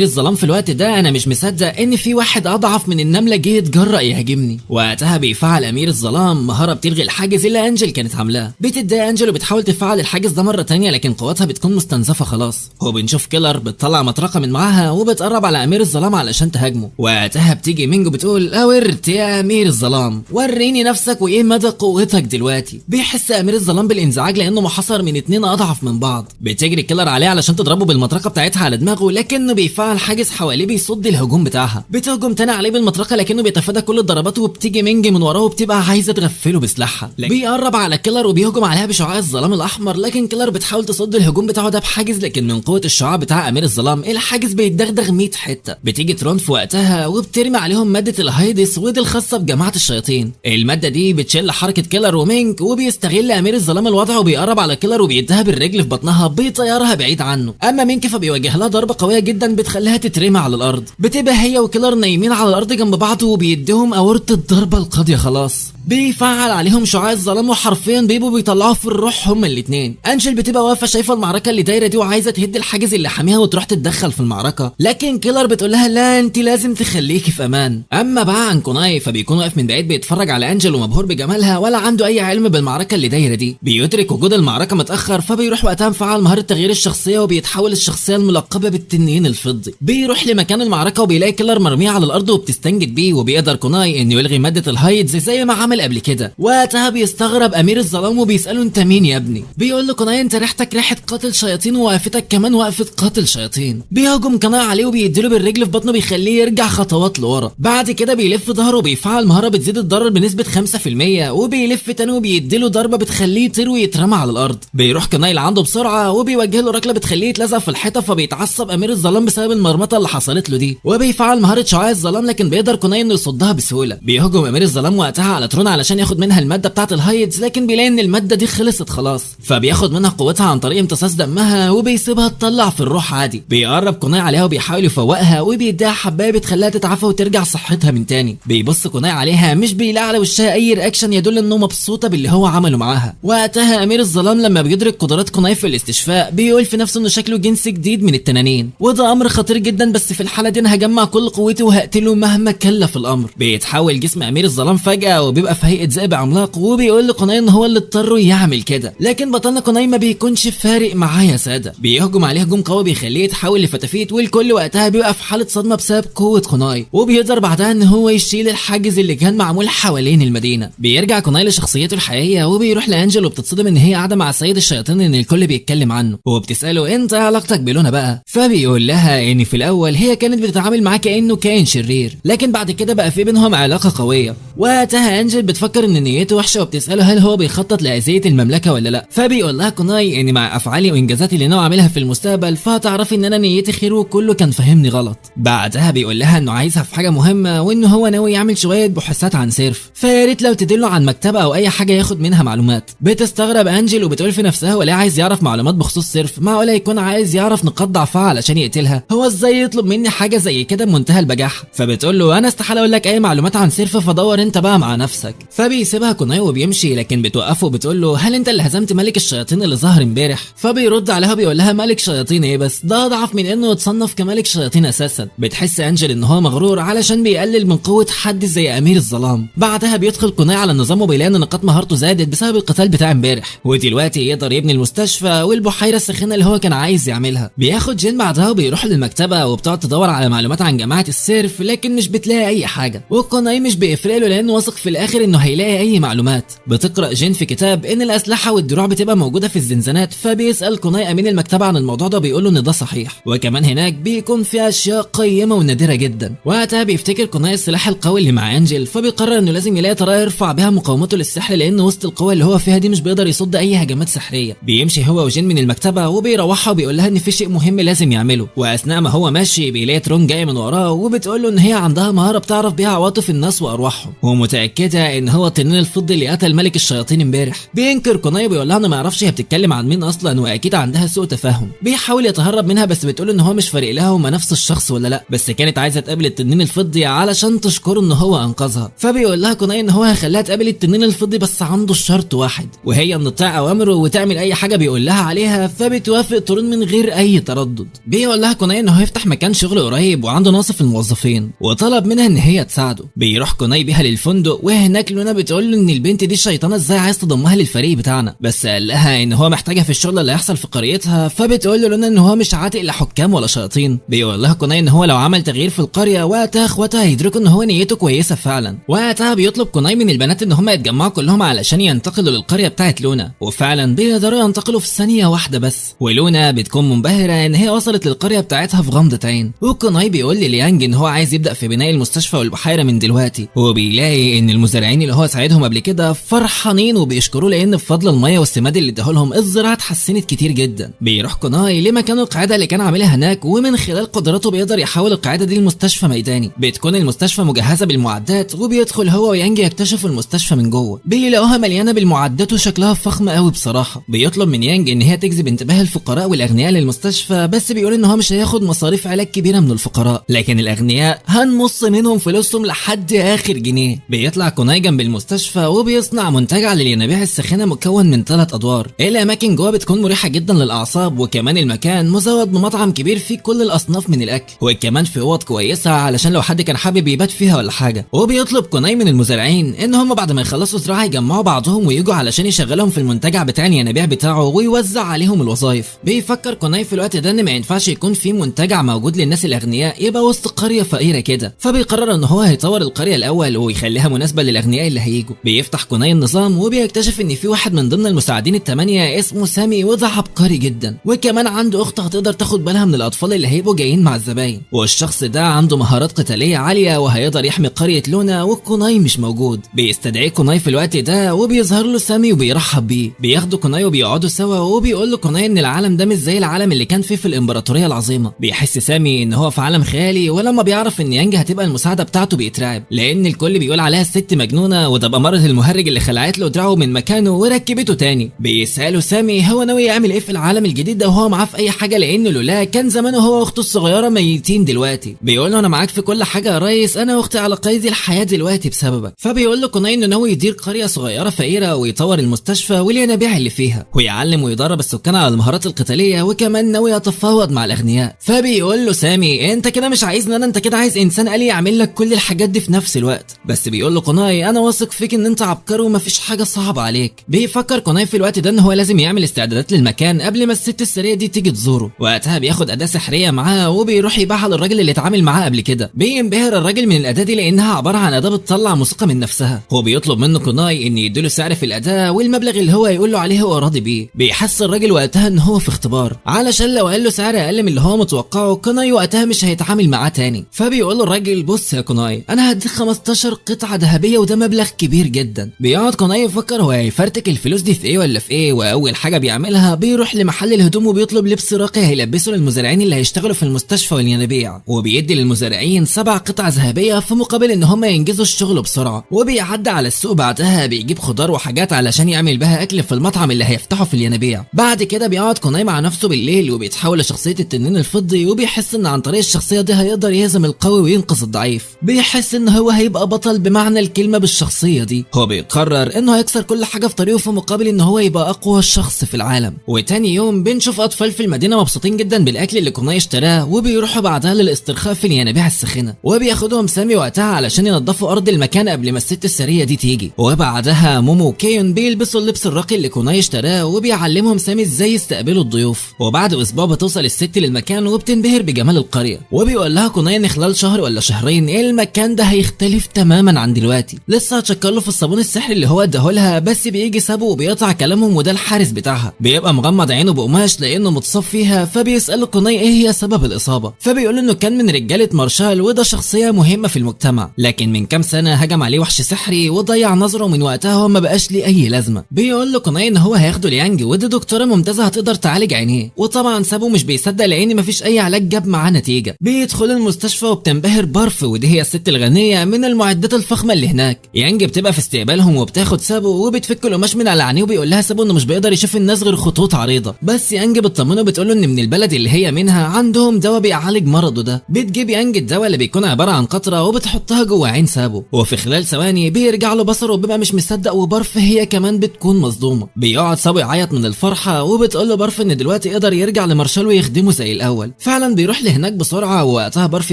Speaker 1: الظلام في الوقت ده انا مش مصدق ان في واحد اضعف من النمله جه يتجرأ يهاجمني. وقتها بيفعل امير الظلام مهاره بتلغي الحاجز اللي انجل كانت عاملاه. بتتضايق انجل وبتحاول تفعل الحاجز ده مره تانية، لكن قوتها بتكون مستنزفه خلاص. وبنشوف كيلر بتطلع مطرقه من معاها وبتقرب على امير الظلام علشان تهاجمه. وقتها بتيجي مينجو بتقول اورت يا امير الظلام وريني نفسك وايه مدى قوتك دلوقتي. بيحس امير الظلام بالانزعاج لانه محاصر من اتنين اضعف من بعض. بتجري كيلر عليه علشان تضربه بالمطرقه بتاعتها على دماغه، لكنه بيفعل حاجز حواليه بيصد الهجوم بتاعها. بتهجم تاني عليه بالمطرقه لكنه بيتفادى كل الضربات، وبتيجي مينج من وراه وبتبقى عايزه تغفله بسلاحها. بيقرب على كيلر وبيهجم عليها بشعاع الظلام الاحمر، لكن كيلر بتحاول تصد الهجوم بتاعه ده بحاجز، لكن من قوه الشعاع بتاع امير الظلام الحاجز بيتدغدغ 100 حته. بتيجي ترون في وقتها وبترمي عليهم ماده الهايدس، ودي الخاصه بجماعه الشياطين. الماده دي بتشل حركه كيلر ومينج، وبيستغل امير الظلام الوضع وبيقرب على كيلر وبيديها بالرجل في بطنها بيطيرها بعيد عنه. اما مينك فبيواجه لها ضربه قويه جدا بتخليها تترمي على الارض. بتبقى هي وكيلر نايمين على الارض جنب بعض، وبيديهم اورت الضربه القاضيه خلاص. بيفعل عليهم شعاع الظلام وحرفيا بيبقوا بيطلعوا في الروح هما الاتنين. انجل بتبقى واقفه شايفه المعركه اللي دايره دي وعايزه تهد الحاجز اللي حاميها وتروح تتدخل في المعركه، لكن كيلر بتقول لها لا انت لازم تخليكي في امان. اما بقى عن كوناي فبيكون واقف من بعيد بيتفرج على انجل ومبهور بجمالها ولا عنده اي علم بالمعركه اللي دايره دي. بيدرك وجود المعركه متاخر فبيروح وقتها مفعل مهاره تغيير الشخصيه وبيتحول الشخصيه الملقبه بالتنين الفضي. بيروح لمكان المعركه وبيلاقي كيلر مرميه على الارض وبتستنجد بيه، وبيقدر كوناي انه يلغي ماده الهايدز زي ما عمل قبل كده. وقتها بيستغرب امير الظلام وبيساله انت مين يا ابني؟ بيقول له كوناي انت ريحتك ريحه قاتل شياطين ووقفتك كمان وقفه قاتل شياطين. بيهجم كوناي عليه وبيديله بالرجل في بطنه بيخليه يرجع خطوات لورا. بعد كده بيلف ظهره وبيفعل مهاره بتزيد الضرر بنسبه 5% وبيلف تاني وبيديله ضربه بتخليه يطير ويترمى على الارض. بيروح كوناي لعنده بسرعه وبيوجه له ركله بتخليه يتلزق في الحيطه فبيتعصب امير الظلام بسبب المرمطه اللي حصلت له دي، وبيفعل مهاره شعاع الظلام لكن بيقدر كوناي انه يصدها بسهوله. بيهجم امير الظلام وقتها على ترون علشان ياخد منها الماده بتاعه الهايدز، لكن بيلاقي ان الماده دي خلصت خلاص، فبياخد منها قوتها عن طريق امتصاص دمها وبيسيبها تطلع في الروح عادي. بيقرب كوناي عليها وبيحاول يفوقها وبيديها حبايه بتخليها تتعافى وترجع صحتها من تاني. بيبص كوناي عليها مش بيلاقي على وشها اي رياكشن يدل انه مبسوطه باللي هو عمله معاها. وقتها امير الظلام لما بيدرك قدرات كوناي في الاستشفاء بيقول في نفسه انه شكله جنس جديد من التنانين، وده امر خطير جدا، بس في الحاله دي انا هجمع كل قوتي وهقتله مهما كلف الامر. بيتحول جسم امير الظلام فجاه وبيبقى في هيئه ذئب عملاق، وبيقول لكوناي ان هو اللي اضطر يعمل كده، لكن بطلنا كوناي ما بيكونش فارق معاه يا ساده. بيهجم عليه هجوم قوي بيخليه يتحول لفتافيت، والكل وقتها بيبقى في حاله صدمه بسبب قوه كوناي، وبيقدر بعدها ان هو يشيل الحاجز اللي كان معمول حوالين المدينه. بيرجع كوناي لشخصيته الحقيقيه وبيروح لانجل وبتتصدم ان هي قاعده مع سيد الشياطين ان الكل بيتكلم عنه، وبتساله انت علاقتك بلونا بقى؟ فبيقول لها ان في الاول هي كانت بتتعامل معاه كانه كائن شرير، لكن بعد كده بقى في بينهم علاقه قويه. وقتها انجل بتفكر ان نيته وحشه وبتساله هل هو بيخطط لاذيه المملكه ولا لا، فبيقول لها كوناي ان مع افعالي وانجازاتي اللي ناوي اعملها في المستقبل فهتعرفي ان انا نيتي خير وكله كان فاهمني غلط. بعدها بيقول لها انه عايزها في حاجه مهمه وانه هو ناوي يعمل شويه بحوثات عن سيرف، فيا ريت لو تدله عن مكتبه او اي حاجه ياخد منها معلومات. بتستغرب انجل وبتقول في نفسها ولا عايز يعرف معلومات بخصوص سيرف، معقوله يكون عايز يعرف نقاط ضعفها علشان يقتلها؟ هو ازاي يطلب مني حاجه زي كده بمنتهى البجاحه؟ فبتقول له انا استحاله اقول لك اي معلومات عن سيرف، فدور انت بقى مع نفسك. فبيسيبها كوناي وبيمشي، لكن بتوقفه وبتقول له هل انت اللي هزمت ملك الشياطين اللي ظهر امبارح؟ فبيرد عليها بيقول لها ملك شياطين ايه بس، ده اضعف من انه يتصنف كملك شياطين اساسا. بتحس انجل ان هو مغرور علشان بيقلل من قوه حد زي امير الظلام. بعدها بيدخل كوناي على النظام وبيلاقي ان نقاط مهارته زادت بسبب القتال بتاع امبارح، ودلوقتي يقدر يبني المستشفى والبحيره الساخنه اللي هو كان عايز يعملها. بياخد جين بعدها وبيروح للمكتبه وبتقعد تدور على معلومات عن جماعه السيرف، لكن مش بتلاقي اي حاجه، وكوناي مش بيفرق له لانه واثق في الاخر انه هيلاقي اي معلومات. بتقرا جين في كتاب ان الاسلحه والدروع بتبقى موجوده في الزنزانات، فبيسال كوناي امين المكتبه عن الموضوع ده بيقول له ان ده صحيح، وكمان هناك بيكون في اشياء قيمه ونادره جدا. وقتها بيفتكر كوناي السلاح القوي اللي مع انجل، فبيقرر انه لازم يلاقي طريقه يرفع بها مقاومته للسحر، لان وسط القوه اللي هو فيها دي مش بيقدر يصد اي هجمات سحريه. بيمشي هو وجين من المكتبه وبيروحها وبيقول لها ان في شيء مهم لازم يعمله، واثناء ما هو ماشي بيلاقي ترون جاي من وراه وبتقول له ان هي عندها مهاره بتعرف بيها عواطف الناس وارواحهم، ومتاكده ان هو التنين الفضي اللي قتل ملك الشياطين امبارح. بينكر كوناي وبيقول لها انه ما يعرفش هي بتتكلم عن مين اصلا، واكيد عندها سوء تفاهم. بيحاول يتهرب منها بس بتقول ان هو مش فارق لها هما نفس الشخص ولا لا، بس كانت عايزه تقابل التنين الفضي علشان تشكره ان هو انقذها. فبيقول لها كوناي ان هو هيخليها تقابل التنين الفضي بس عنده شرط واحد، وهي ان تطيع اوامره وتعمل اي حاجه بيقول لها عليها. فبتوافق ترون من غير اي تردد. بيقول لها كوناي انه هيفتح مكان شغل قريب وعنده ناقص في الموظفين، وطلب منها ان هي تساعده. بيروح كوناي بيها للفندق، وهناك لونا بتقول له ان البنت دي الشيطانه ازاي عايز تضمها للفريق بتاعنا، بس قال لها ان هو محتاجها في الشغل اللي هيحصل في قريتها. فبتقول له لونا ان هو مش عاتق لحكام ولا شياطين. بيقول لها كوناي ان هو لو عمل تغيير في القريه وقتها اخواتها هيدركوا ان هو نيته كويسه فعلا. وقتها بيطلب كوناي من البنات ان هم يتجمعوا كلهم علشان ينتقلوا للقريه بتاعت لونا، وفعلا بيقدروا ينتقلوا في ثانيه واحده بس. ولونا بتكون منبهره ان هي وصلت للقريه بتاعتها في غمضه عين. وكوناي بيقول لليانج ان هو عايز يبدا في بناء المستشفى والبحيره من دلوقتي، وبيلاقي ان المزارعين اللي هو ساعدهم قبل كده فرحانين وبيشكروه لان بفضل الميه والسماد اللي اداهولهم الزراعه اتحسنت كتير جدا. بيروح كوناي لمكان القاعده اللي كان عاملها هناك، ومن خلال قدراته بيقدر يحول القاعده دي لمستشفى ميداني. بتكون المستشفى مجهزه بالمعدات، وبيدخل هو ويانج يكتشفوا المستشفى من جوه. بيلاقوها مليانه بالمعدات وشكلها فخم قوي بصراحه. بيطلب من يانج ان هي تجذب انتباه الفقراء والاغنياء للمستشفى، بس بيقول ان هو مش هياخد مصاريف علاج كبيره من الفقراء، لكن الاغنياء هنمص منهم فلوسهم لحد اخر جنيه. بيطلع كوناي كوناي جنب المستشفى وبيصنع منتجع للينابيع الساخنه مكون من 3 ادوار. الاماكن جوه بتكون مريحه جدا للاعصاب، وكمان المكان مزود بمطعم كبير فيه كل الاصناف من الاكل، وكمان في اوض كويسه علشان لو حد كان حابب يبات فيها ولا حاجه. وبيطلب كوناي من المزارعين ان هم بعد ما يخلصوا زراعه يجمعوا بعضهم ويجوا علشان يشغلهم في المنتجع بتاع الينابيع بتاعه ويوزع عليهم الوظائف. بيفكر كوناي في الوقت ده ان ما ينفعش يكون في منتجع موجود للناس الاغنياء يبقى وسط قريه فقيره كده، فبيقرر ان هو هيطور القريه الاول ويخليها مناسبه للاغنياء اللي هيجوا. بيفتح كوناي النظام وبيكتشف ان في واحد من ضمن المساعدين ال8 اسمه سامي، وده عبقري جدا، وكمان عنده اخت هتقدر تاخد بالها من الاطفال اللي هيبقوا جايين مع الزباين، والشخص ده عنده مهارات قتاليه عاليه وهيقدر يحمي قريه لونا وكوناي مش موجود. بيستدعي كوناي في الوقت ده وبيظهر له سامي وبيرحب بيه. بياخدوا كوناي وبيقعدوا سوا وبيقول له كوناي ان العالم ده مش زي العالم اللي كان فيه في الامبراطوريه العظيمه. بيحس سامي ان هو في عالم خيالي، ولما بيعرف ان يانج هتبقى المساعده بتاعته بيترعب، لان الكل بيقول عليها الست مجنونه، وده بمرض المهرج اللي خلعت له دراعه من مكانه وركبته تاني. بيساله سامي هو ناوي يعمل ايه في العالم الجديد ده وهو معاه في اي حاجه، لان لولا كان زمانه هو واخته الصغيره ميتين دلوقتي. بيقول له انا معاك في كل حاجه يا ريس، انا واختي على قيد الحياه دلوقتي بسببك. فبيقول له كوناي انه ناوي يدير قريه صغيره فقيره ويطور المستشفى والينابيع اللي فيها، ويعلم ويدرب السكان على المهارات القتاليه، وكمان ناوي يتفاوض مع الاغنياء. فبيقول له سامي انت كده مش عايزني انا، انت كده عايز انسان آلي يعمل لك كل الحاجات دي في نفس الوقت. بس بيقول له كوناي انا واثق فيك ان انت عبقري ومفيش حاجه صعبه عليك. بيفكر كوناي في الوقت ده ان هو لازم يعمل استعدادات للمكان قبل ما الست السريه دي تيجي تزوره. وقتها بياخد اداه سحريه معاه وبيروح يبيعها للراجل اللي اتعامل معاه قبل كده. بينبهر الراجل من الاداه دي لانها عباره عن اداه بتطلع موسيقى من نفسها. هو بيطلب منه كوناي ان يديله سعر في الاداه والمبلغ اللي هو يقول له عليه هو راضي بيه. بيحس الراجل وقتها ان هو في اختبار، علشان لو قال له سعر اقل من اللي هو متوقعه كوناي وقتها مش هيتعامل معاه تاني. فبيقول له الراجل بص يا كوناي انا هديك 15 قطعه ذهبيه وده مبلغ كبير جدا. بيقعد كوناي يفكر هو هيفرتك الفلوس دي في ايه ولا في ايه، واول حاجه بيعملها بيروح لمحل الهدوم وبيطلب لبس راقي هيلبسه للمزارعين اللي هيشتغلوا في المستشفى والينابيع، وبيدي للمزارعين 7 قطع ذهبيه في مقابل ان هم ينجزوا الشغل بسرعه. وبيعدي على السوق بعدها بيجيب خضار وحاجات علشان يعمل بها اكل في المطعم اللي هيفتحه في الينابيع. بعد كده بيقعد كوناي مع نفسه بالليل وبيتحول لشخصيه التنين الفضي، وبيحس ان عن طريق الشخصيه دي هيقدر يهزم القوي وينقذ الضعيف. بيحس ان هو هيبقى بطل بمعنى الكلمه بالشخصيه دي. هو بيقرر انه هيكسر كل حاجه في طريقه في مقابل ان هو يبقى اقوى شخص في العالم. وتاني يوم بنشوف اطفال في المدينه مبسوطين جدا بالاكل اللي كوناي اشتراه، وبيروحوا بعدها للاسترخاء في الينابيع الساخنه، وبياخدهم سامي وقتها علشان ينظفوا ارض المكان قبل ما الست السريه دي تيجي. وبعدها مومو وكيون بيلبسوا اللبس الراقي اللي كوناي اشتراه، وبيعلمهم سامي ازاي يستقبلوا الضيوف. وبعد اسبوع بتوصل الست للمكان وبتنبهر بجمال القريه، وبيقول لها كوناي ان خلال شهر ولا شهرين المكان ده هيختلف تماما عن دلوقتي. لسه هتشكر له في الصابون السحري اللي هو اداهولها، بس بيجي سابو وبيقطع كلامهم، وده الحارس بتاعها بيبقى مغمض عينه بقماش لانه متصاب فيها. فبيساله كوناي ايه هي سبب الاصابه، فبيقول انه كان من رجاله مارشال وده شخصيه مهمه في المجتمع، لكن من كام سنه هجم عليه وحش سحري وضيع نظره، من وقتها هو ما بقاش ليه اي لازمه. بيقول له كوناي ان هو هياخده ليانج ودي دكتوره ممتازه هتقدر تعالج عينيه، وطبعا سابو مش بيصدق لان مفيش اي علاج جاب معاه نتيجه. بيدخل المستشفى وبتنبهر بارف ودي هي الست الغنيه من المعدات الفخمه اللي هناك. يانج بتبقى في استقبالهم وبتاخد سابو وبتفك القماش من على عينيه، وبيقول لها سابو انه مش بيقدر يشوف الناس غير خطوط عريضه. بس يانج بتطمنه بتقول له ان من البلد اللي هي منها عندهم دواء بيعالج مرضه ده. بتجيب يانج الدواء اللي بيكون عباره عن قطره وبتحطها جوه عين سابو، وفي خلال ثواني بيرجع له بصره وبيبقى مش مصدق، وبارف هي كمان بتكون مصدومه. بيقعد سابو يعيط من الفرحه وبتقول له بارف ان دلوقتي يقدر يرجع لمارشال ويخدمه زي الاول. فعلا بيروح لهناك بسرعه، ووقتها بارف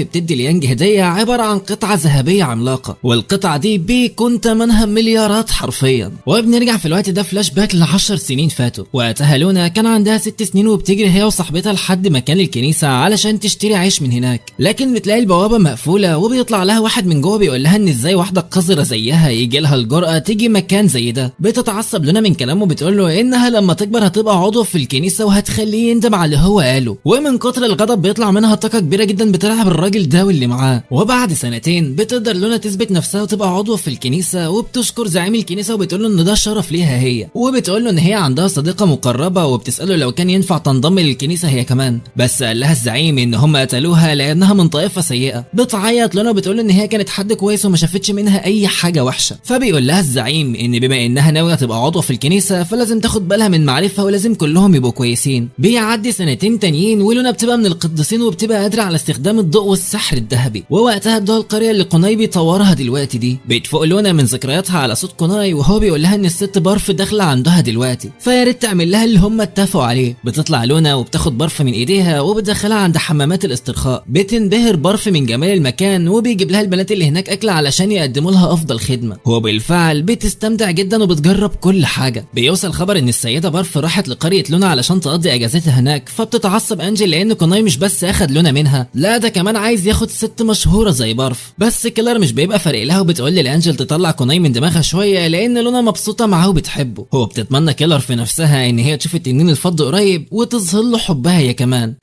Speaker 1: بتدي ليانج هديه عباره عن قطعه ذهبيه عملاقه، والقطعه دي بيكون ثمنها مليارات حرفيا. وبنرجع في الوقت ده فلاش باك ل10 سنين فاتوا. وقتها لونا كان عندها 6 سنين وبتجري هي وصاحبتها لحد مكان الكنيسه علشان تشتري عيش من هناك، لكن بتلاقي البوابه مقفوله وبيطلع لها واحد من جوه بيقول لها ان ازاي واحده قذره زيها يجي لها الجرأه تيجي مكان زي ده. بتتعصب لونا من كلامه بتقول له انها لما تكبر هتبقى عضو في الكنيسه وهتخليه يندم على اللي هو قاله، ومن كتر الغضب بيطلع منها طاقه كبيره جدا بتلعب الراجل ده واللي معاه. وبعد سنتين بتقدر لونا تثبت نفسها وتبقى عضو في الكنيسه، وبتشكر زعيم الكنيسه وبتقول له ان ده شرف ليها هي، وبتقول له ان هي عندها صديقه مقربه وبتساله لو كان ينفع تنضم للكنيسه هي كمان، بس قال لها الزعيم ان هم قتلوها لانها من طائفه سيئه. بتعيط لونا وبتقول له ان هي كانت حد كويس وما شافتش منها اي حاجه وحشه. فبيقول لها الزعيم ان بما انها ناويه تبقى عضو في الكنيسه فلازم تاخد بالها من معارفها ولازم كلهم يبقوا كويسين. بيعدي سنتين تانيين ولونا بتبقى من القديسين وبتبقى قادره على استخدام الضوء والسحر الذهبي، ووقتها ادوها القريه اللي كوناي بيطورها دلوقتي دي. بتفوق لونا من ذكرياتها على صوت كوناي وهو بيقول لها ان الست بارف داخله عندها دلوقتي، فيا ريت تعمل لها اللي هم اتفقوا عليه. بتطلع لونا وبتاخد بارف من ايديها وبتدخلها عند حمامات الاسترخاء. بتنبهر بارف من جمال المكان وبيجيب لها البنات اللي هناك اكل علشان يقدموا لها افضل خدمه، وبالفعل بتستمتع جدا وبتجرب كل حاجه. بيوصل خبر ان السيده بارف راحت لقريه لونا علشان تقضي اجازتها هناك، فبتتعصب انجل لان كوناي مش بس اخد لونا منها، لا ده كمان عايز ياخد ست مشهوره زي بارف. بس كيلر مش بيبقى فارق لها وبتقول لانجل تطلع كوناي من دماغها شويه لان لونا مبسوطه معاه وبتحبه. هو بتتمنى كيلر في نفسها ان هي تشوف التنين الفضي قريب وتظهر له حبها هي كمان.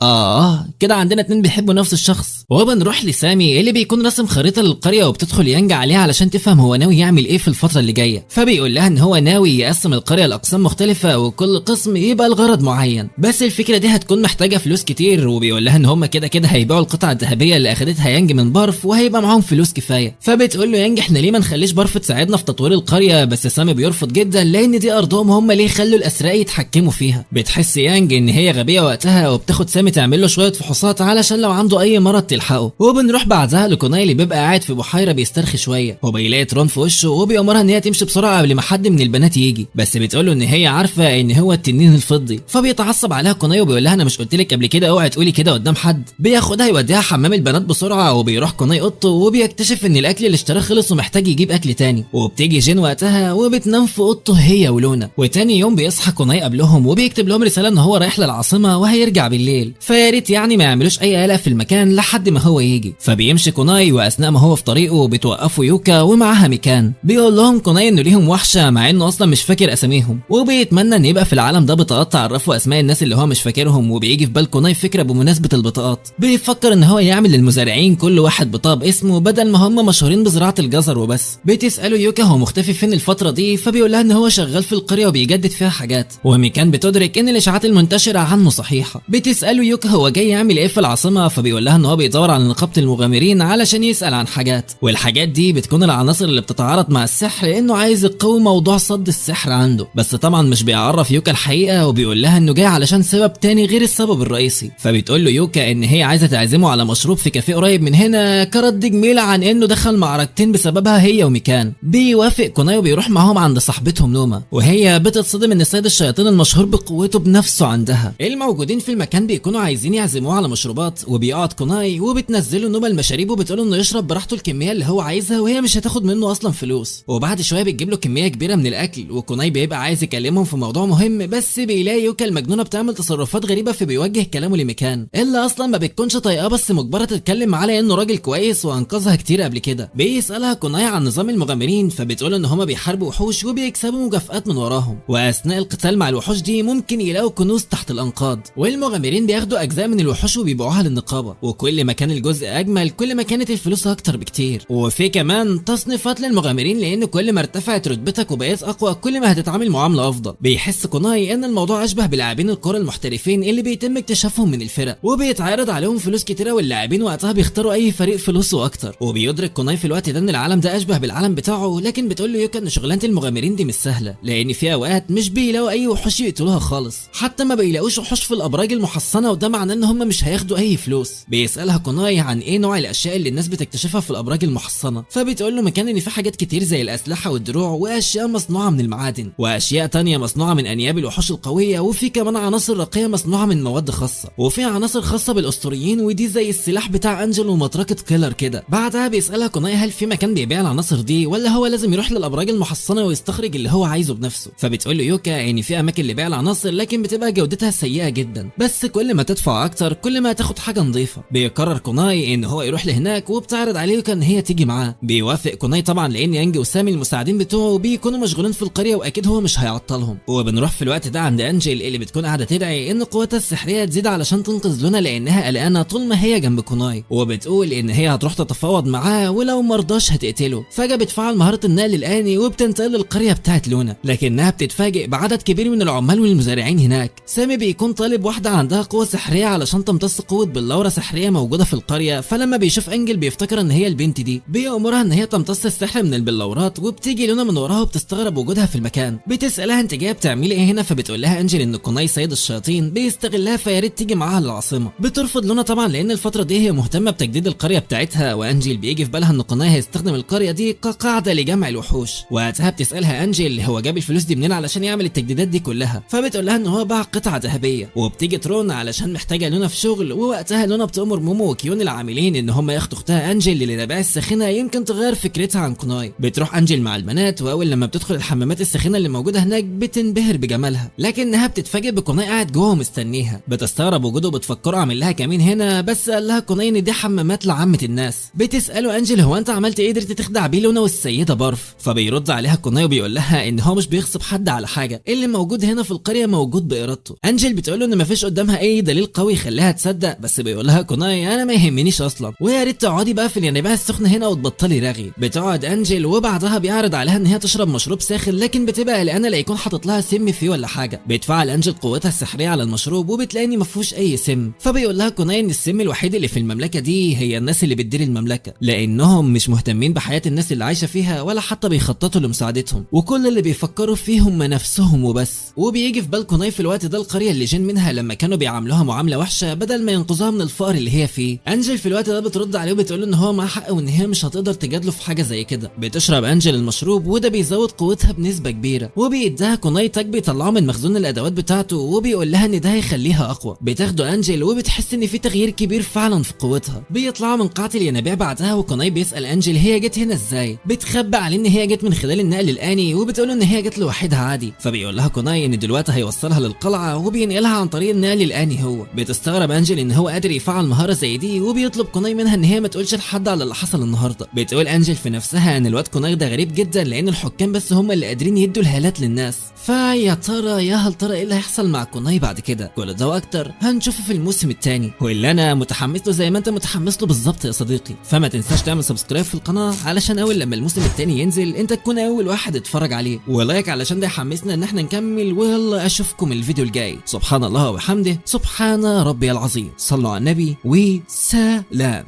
Speaker 1: كده عندنا اتنين بيحبوا نفس الشخص. وبنروح لسامي اللي بيكون راسم خريطه للقريه وبتدخل يانج عليها علشان تفهم هو ناوي يعمل ايه في الفتره اللي جايه. فبيقول لها ان هو ناوي يقسم القريه لاقسام مختلفه وكل قسم يبقى لغرض معين، بس الفكره دي هتكون محتاجه فلوس كتير. وبيقول لها ان هم كده كده هيبيعوا القطعه الذهبيه اللي اخدتها يانج من بارف وهيبقى معاهم فلوس كفايه. فبتقول له يانج احنا ليه ما نخليش بارف تساعدنا في تطوير القريه، بس سامي بيرفض جدا لان دي ارضهم، هم ليه يخلوا الاسراء يتحكموا فيها. بتحس يانج ان هي غبيه وقتها وبتاخد سامي تعمل له شويه فحوصات علشان لو عنده اي مرض تلحقه. وبنروح بعدها لكوناي اللي بيبقى قاعد في بحيره بيسترخي شويه، وبيلاقي ترون في وشه وبيأمرها ان هي تمشي بسرعه قبل ما حد من البنات يجي، بس بتقول له ان هي عارفه ان هو التنين الفضي. فبيتعصب عليها كوناي وبيقول لها انا مش قلت لك قبل كده اوعي تقولي كده قدام حد. بياخدها يوديها حمام البنات بسرعه، وبيروح كوناي اوضته وبيكتشف ان الاكل اللي اشتراه خلص ومحتاج يجيب اكل تاني. وبتيجي جين وقتها وبتنام في اوضته هي ولونا. وتاني يوم بيصحى كوناي قبلهم وبيكتب لهم رساله ان هو رايح للعاصمه وهيرجع بالليل، فيا ريت يعني ما يعملوش اي قلق في المكان لحد ما هو يجي. فبيمشي كوناي واثناء ما هو في طريقه بتوقفوا يوكا ومعاها ميكان. بيقول لهم كوناي انه ليهم وحشه مع انه اصلا مش فاكر اساميهم، وبيتمنى ان يبقى في العالم ده بطاقات تعرفوا اسماء الناس اللي هو مش فاكرهم. وبيجي في بال كوناي فكره بمناسبه البطاقات، بيفكر ان هو يعمل للمزارعين كل واحد بطاقه باسمه بدل ما هم مشهورين بزراعه الجزر وبس. بتساله يوكا هو مختفي فين الفتره دي، فبيقول لها ان هو شغال في القريه وبيجدد فيها حاجات. وميكان بتدرك ان الاشاعات المنتشره عنه صحيحه. بتساله يوكا هو جاي يعمل ايه في العاصمه، فبيقول لها ان هو بيدور على نقابه المغامرين علشان يسال عن حاجات، والحاجات دي بتكون العناصر اللي بتتعارض مع السحر لانه عايز يقوي موضوع صد السحر عنده. بس طبعا مش بيعرف يوكا الحقيقه، وبيقول لها انه جاي علشان سبب تاني غير السبب الرئيسي. فبتقول له يوكا ان هي عايزه تعزمه على مشروب في كافيه قريب من هنا كرد جميله عن انه دخل معركتين بسببها هي وميكان. بيوافق كوناي وبيروح معاهم عند صاحبتهم نوما، وهي بتتصدم ان سيد الشياطين المشهور بقوته بنفسه عندها. الموجودين في المكان بيكونوا عايزين يعزموه على مشروبات، وبيقعد كوناي وبتنزله نوما المشاريب وبتقول انه يشرب براحته الكميه اللي هو عايزها وهي مش هتاخد منه اصلا فلوس. وبعد شويه بتجيب له كميه كبيره من الاكل، وكوناي بيبقى عايز يكلمهم في موضوع مهم، بس بيلاقي يوكا المجنونه بتعمل تصرفات غريبه فبيوجه كلامه لميكان اللي اصلا ما بتكونش طايقاه بس مجبره تتكلم معاه لانه راجل كويس وانقذها كتير قبل كده. بيسالها كوناي عن نظام المغامرين، فبتقول ان هما بيحاربوا وحوش وبيكسبوا مكافآت من وراهم، واثناء القتال مع الوحوش دي ممكن يلاقوا كنوز تحت الانقاض، والمغامرين بياخدوا اجزاء من الوحوش وبيبيعوها للنقابه. وكل ما كان الجزء اجمل كل ما كانت الفلوس اكتر بكتير. وفي كمان تصنيفات للمغامرين لان كل ما ارتفعت رتبتك وبقيت اقوى كل ما هتتعامل معامله افضل. بيحس كوناي ان الموضوع اشبه بلاعبين الكوره المحترفين اللي بيتم اكتشافهم من الفرق وبيتعرض عليهم فلوس كتيره، واللاعبين وقتها بيختاروا اي فريق فلوسه اكتر. وبيدرك كوناي في الوقت ده ان العالم ده اشبه بالعالم بتاعه، لكن بتقول له يوكا ان شغلانه المغامرين دي مش سهله لان في اوقات مش بيلاقوا اي وحوش يقتلوها خالص، حتى ما بيلاقوش وحوش في الابراج المحصنه، وده معناه ان هم مش هياخدوا اي فلوس. بيسالها كوناي عن ايه نوع الاشياء اللي الناس بتكتشفها في الابراج المحصنه، فبتقول له مكان ان في حاجات كتير زي الاسلحه والدروع واشياء مصنوعه من المعادن، واشياء تانية مصنوعه من انياب الوحوش القويه، وفي كمان عناصر رقيه مصنوعه من مواد خاصه، وفي عناصر خاصه بالاسطوريين ودي زي السلاح بتاع انجل ومطرقه كيلر كده. بعدها بيسالها كوناي هل في مكان بيبيع العناصر دي ولا هو لازم يروح للابراج المحصنه ويستخرج اللي هو عايزه بنفسه. فبتقول له يوكا ان في اماكن لبيع العناصر لكن بتبقى جودتها سيئه جدا، بس كل ما تدفع اكتر كل ما تاخد حاجه نظيفه. بيقرر كوناي ان هو يروح لهناك وبتعرض عليه يوكا ان هي تيجي معاه. بيوافق كوناي طبعا لان يانج وسامي المساعدين بتوعه بيكونوا مشغولين في القريه واكيد هو مش هيعطلهم. وبنروح في الوقت ده عند انجل اللي بتكون قاعده تدعي ان قوتها السحريه تزيد علشان تنقذ لونا لانها قلقانه طول ما هي جنب كوناي، وبتقول ان هي هتروح تتفاوض معاه ولو مرضاش هتقتله. فجاه بتفعل مهاره النقل الاني وبتنتقل للقريه بتاعت لونا، لكنها بتتفاجئ بعدد كبير من العمال والمزارعين هناك. سامي بيكون طالب واحده عندها قوه سحريه علشان تمتص قوه بلوره سحريه موجوده في القريه، فلما بيشوف انجل بيفتكر ان هي البنت دي، بيأمرها ان هي تمتص السحر من البلورات، وبتيجي لونا من وراها وبتستغرب وجودها في المكان. بتسالها انت جايه بتعملي ايه هنا، فبتقول لها انجل ان كوناي سيد الشياطين بيستغلها فيا ريت تيجي معاها للعاصمه. بترفض لونا طبعا لان الفتره دي هي مهتمه بتجديد القريه بتاعتها، وانجل بيجي في بالها ان كوناي هيستخدم القريه دي كقاعده لجمع الوحوش. وقتها بتسالها انجل هو جاب الفلوس دي منين علشان يعمل التجديدات دي كلها، فبتقول لها ان هو باع قطعه ذهبيه. وبتيجي ترون علشان محتاجه لونا في شغل، ووقتها لونا بتامر مومو وكيون العاملين ان هم ياخدوا اختها انجل للنباع الساخنه يمكن تغير فكرتها عن كوناي. بتروح انجل مع البنات، واول لما بتدخل الحمامات الساخنه اللي موجوده هناك بتنبهر بجمالها، لكنها بتتفاجئ بكوناي قاعد جوه مستنيها. بتستغرب وجوده وبتفكره عامل لها كمين هنا، بس قال لها كوناي ان دي حمامات لعامه الناس. بتساله انجل هو انت عملت ايه قدرت تخدع بيه لونا والسيده بارف؟ فبيرد عليها كوناي وبيقول لها ان هو مش بيغصب حد على حاجه، اللي موجود هنا في القريه موجود بارادته. انجل بتقول له ان مفيش قدامها اي دليل قوي يخليها تصدق، بس بيقول لها كوناي انا ما يهمنيش اصلا، ويا ريت تقعدي بقى في الينابيع السخنه هنا وتبطلي رغي. بتقعد انجل وبعدها بيعرض عليها ان هي تشرب مشروب ساخن، لكن بتبقى قلقانه لا يكون حاطط لها سم فيه ولا حاجه. بتفعل انجل قوتها السحريه على المشروب وبتلاقي ان ما فيهوش اي سم، فبيقول لها كوناي ان السم الوحيد اللي في المملكه دي هي الناس اللي بتدير المملكه، لانهم مش مهتمين بحياه الناس اللي عايشه فيها ولا حتى بيخططوا لمساعدتهم، وكل اللي بيفكروا فيه هم نفسهم وبس. وبيجي في بال كوناي في الوقت ده القريه اللي جن منها لما كانوا بيعاملوها معامله وحشه بدل ما ينقذوها من الفقر اللي هي فيه. انجل في الوقت ده بترد عليه وبتقول له ان هو معاه حق وان هي مش هتقدر تجادله في حاجه زي كده. بتشرب انجل المشروب وده بيزود قوتها بنسبه كبيره، وبيديها كوناي تاج بيطلعه من مخزون الادوات بتاعته، وبيقول لها ان ده هيخليها اقوى. بتاخده انجل وبتحس ان في تغيير كبير فعلا في قوتها. بيطلعوا من قاعه الينابيع بعدها، وكوناي بيسال انجل هي جت هنا ازاي. بتخبى عليه ان هي جت من خلال النقل الاني، وبتقول ان هي جت لوحدها عادي. فبيقول لها كوناي ان دلوقتي هيوصلها للقلعه وبينقلها عن طريق النقل الاني هو. بتستغرب انجل ان هو قادر يفعل مهاره زي دي، وبيطلب كوناي منها ان هي ما تقولش لحد على اللي حصل النهارده. بتقول انجل في نفسها ان الواد كوناي ده غريب جدا، لان الحكام بس هم اللي قادرين يدوا الهالات للناس. فيا ترى يا هل ترى ايه اللي هيحصل مع كوناي بعد كده؟ كل ده واكتر هنشوفه في الموسم الثاني، واللي انا متحمس له زي ما انت متحمس له بالظبط يا صديقي. فما تنساش تعمل سبسكرايب في القناه علشان اول لما الموسم الثاني ينزل انت تكون اول واحد اتفرج عليه، ولايك علشان ده يحمسنا ان احنا نكمل. ويلا اشوفكم الفيديو الجاي. سبحان الله وبحمده، سبحان ربي العظيم. صلوا على النبي وسلام.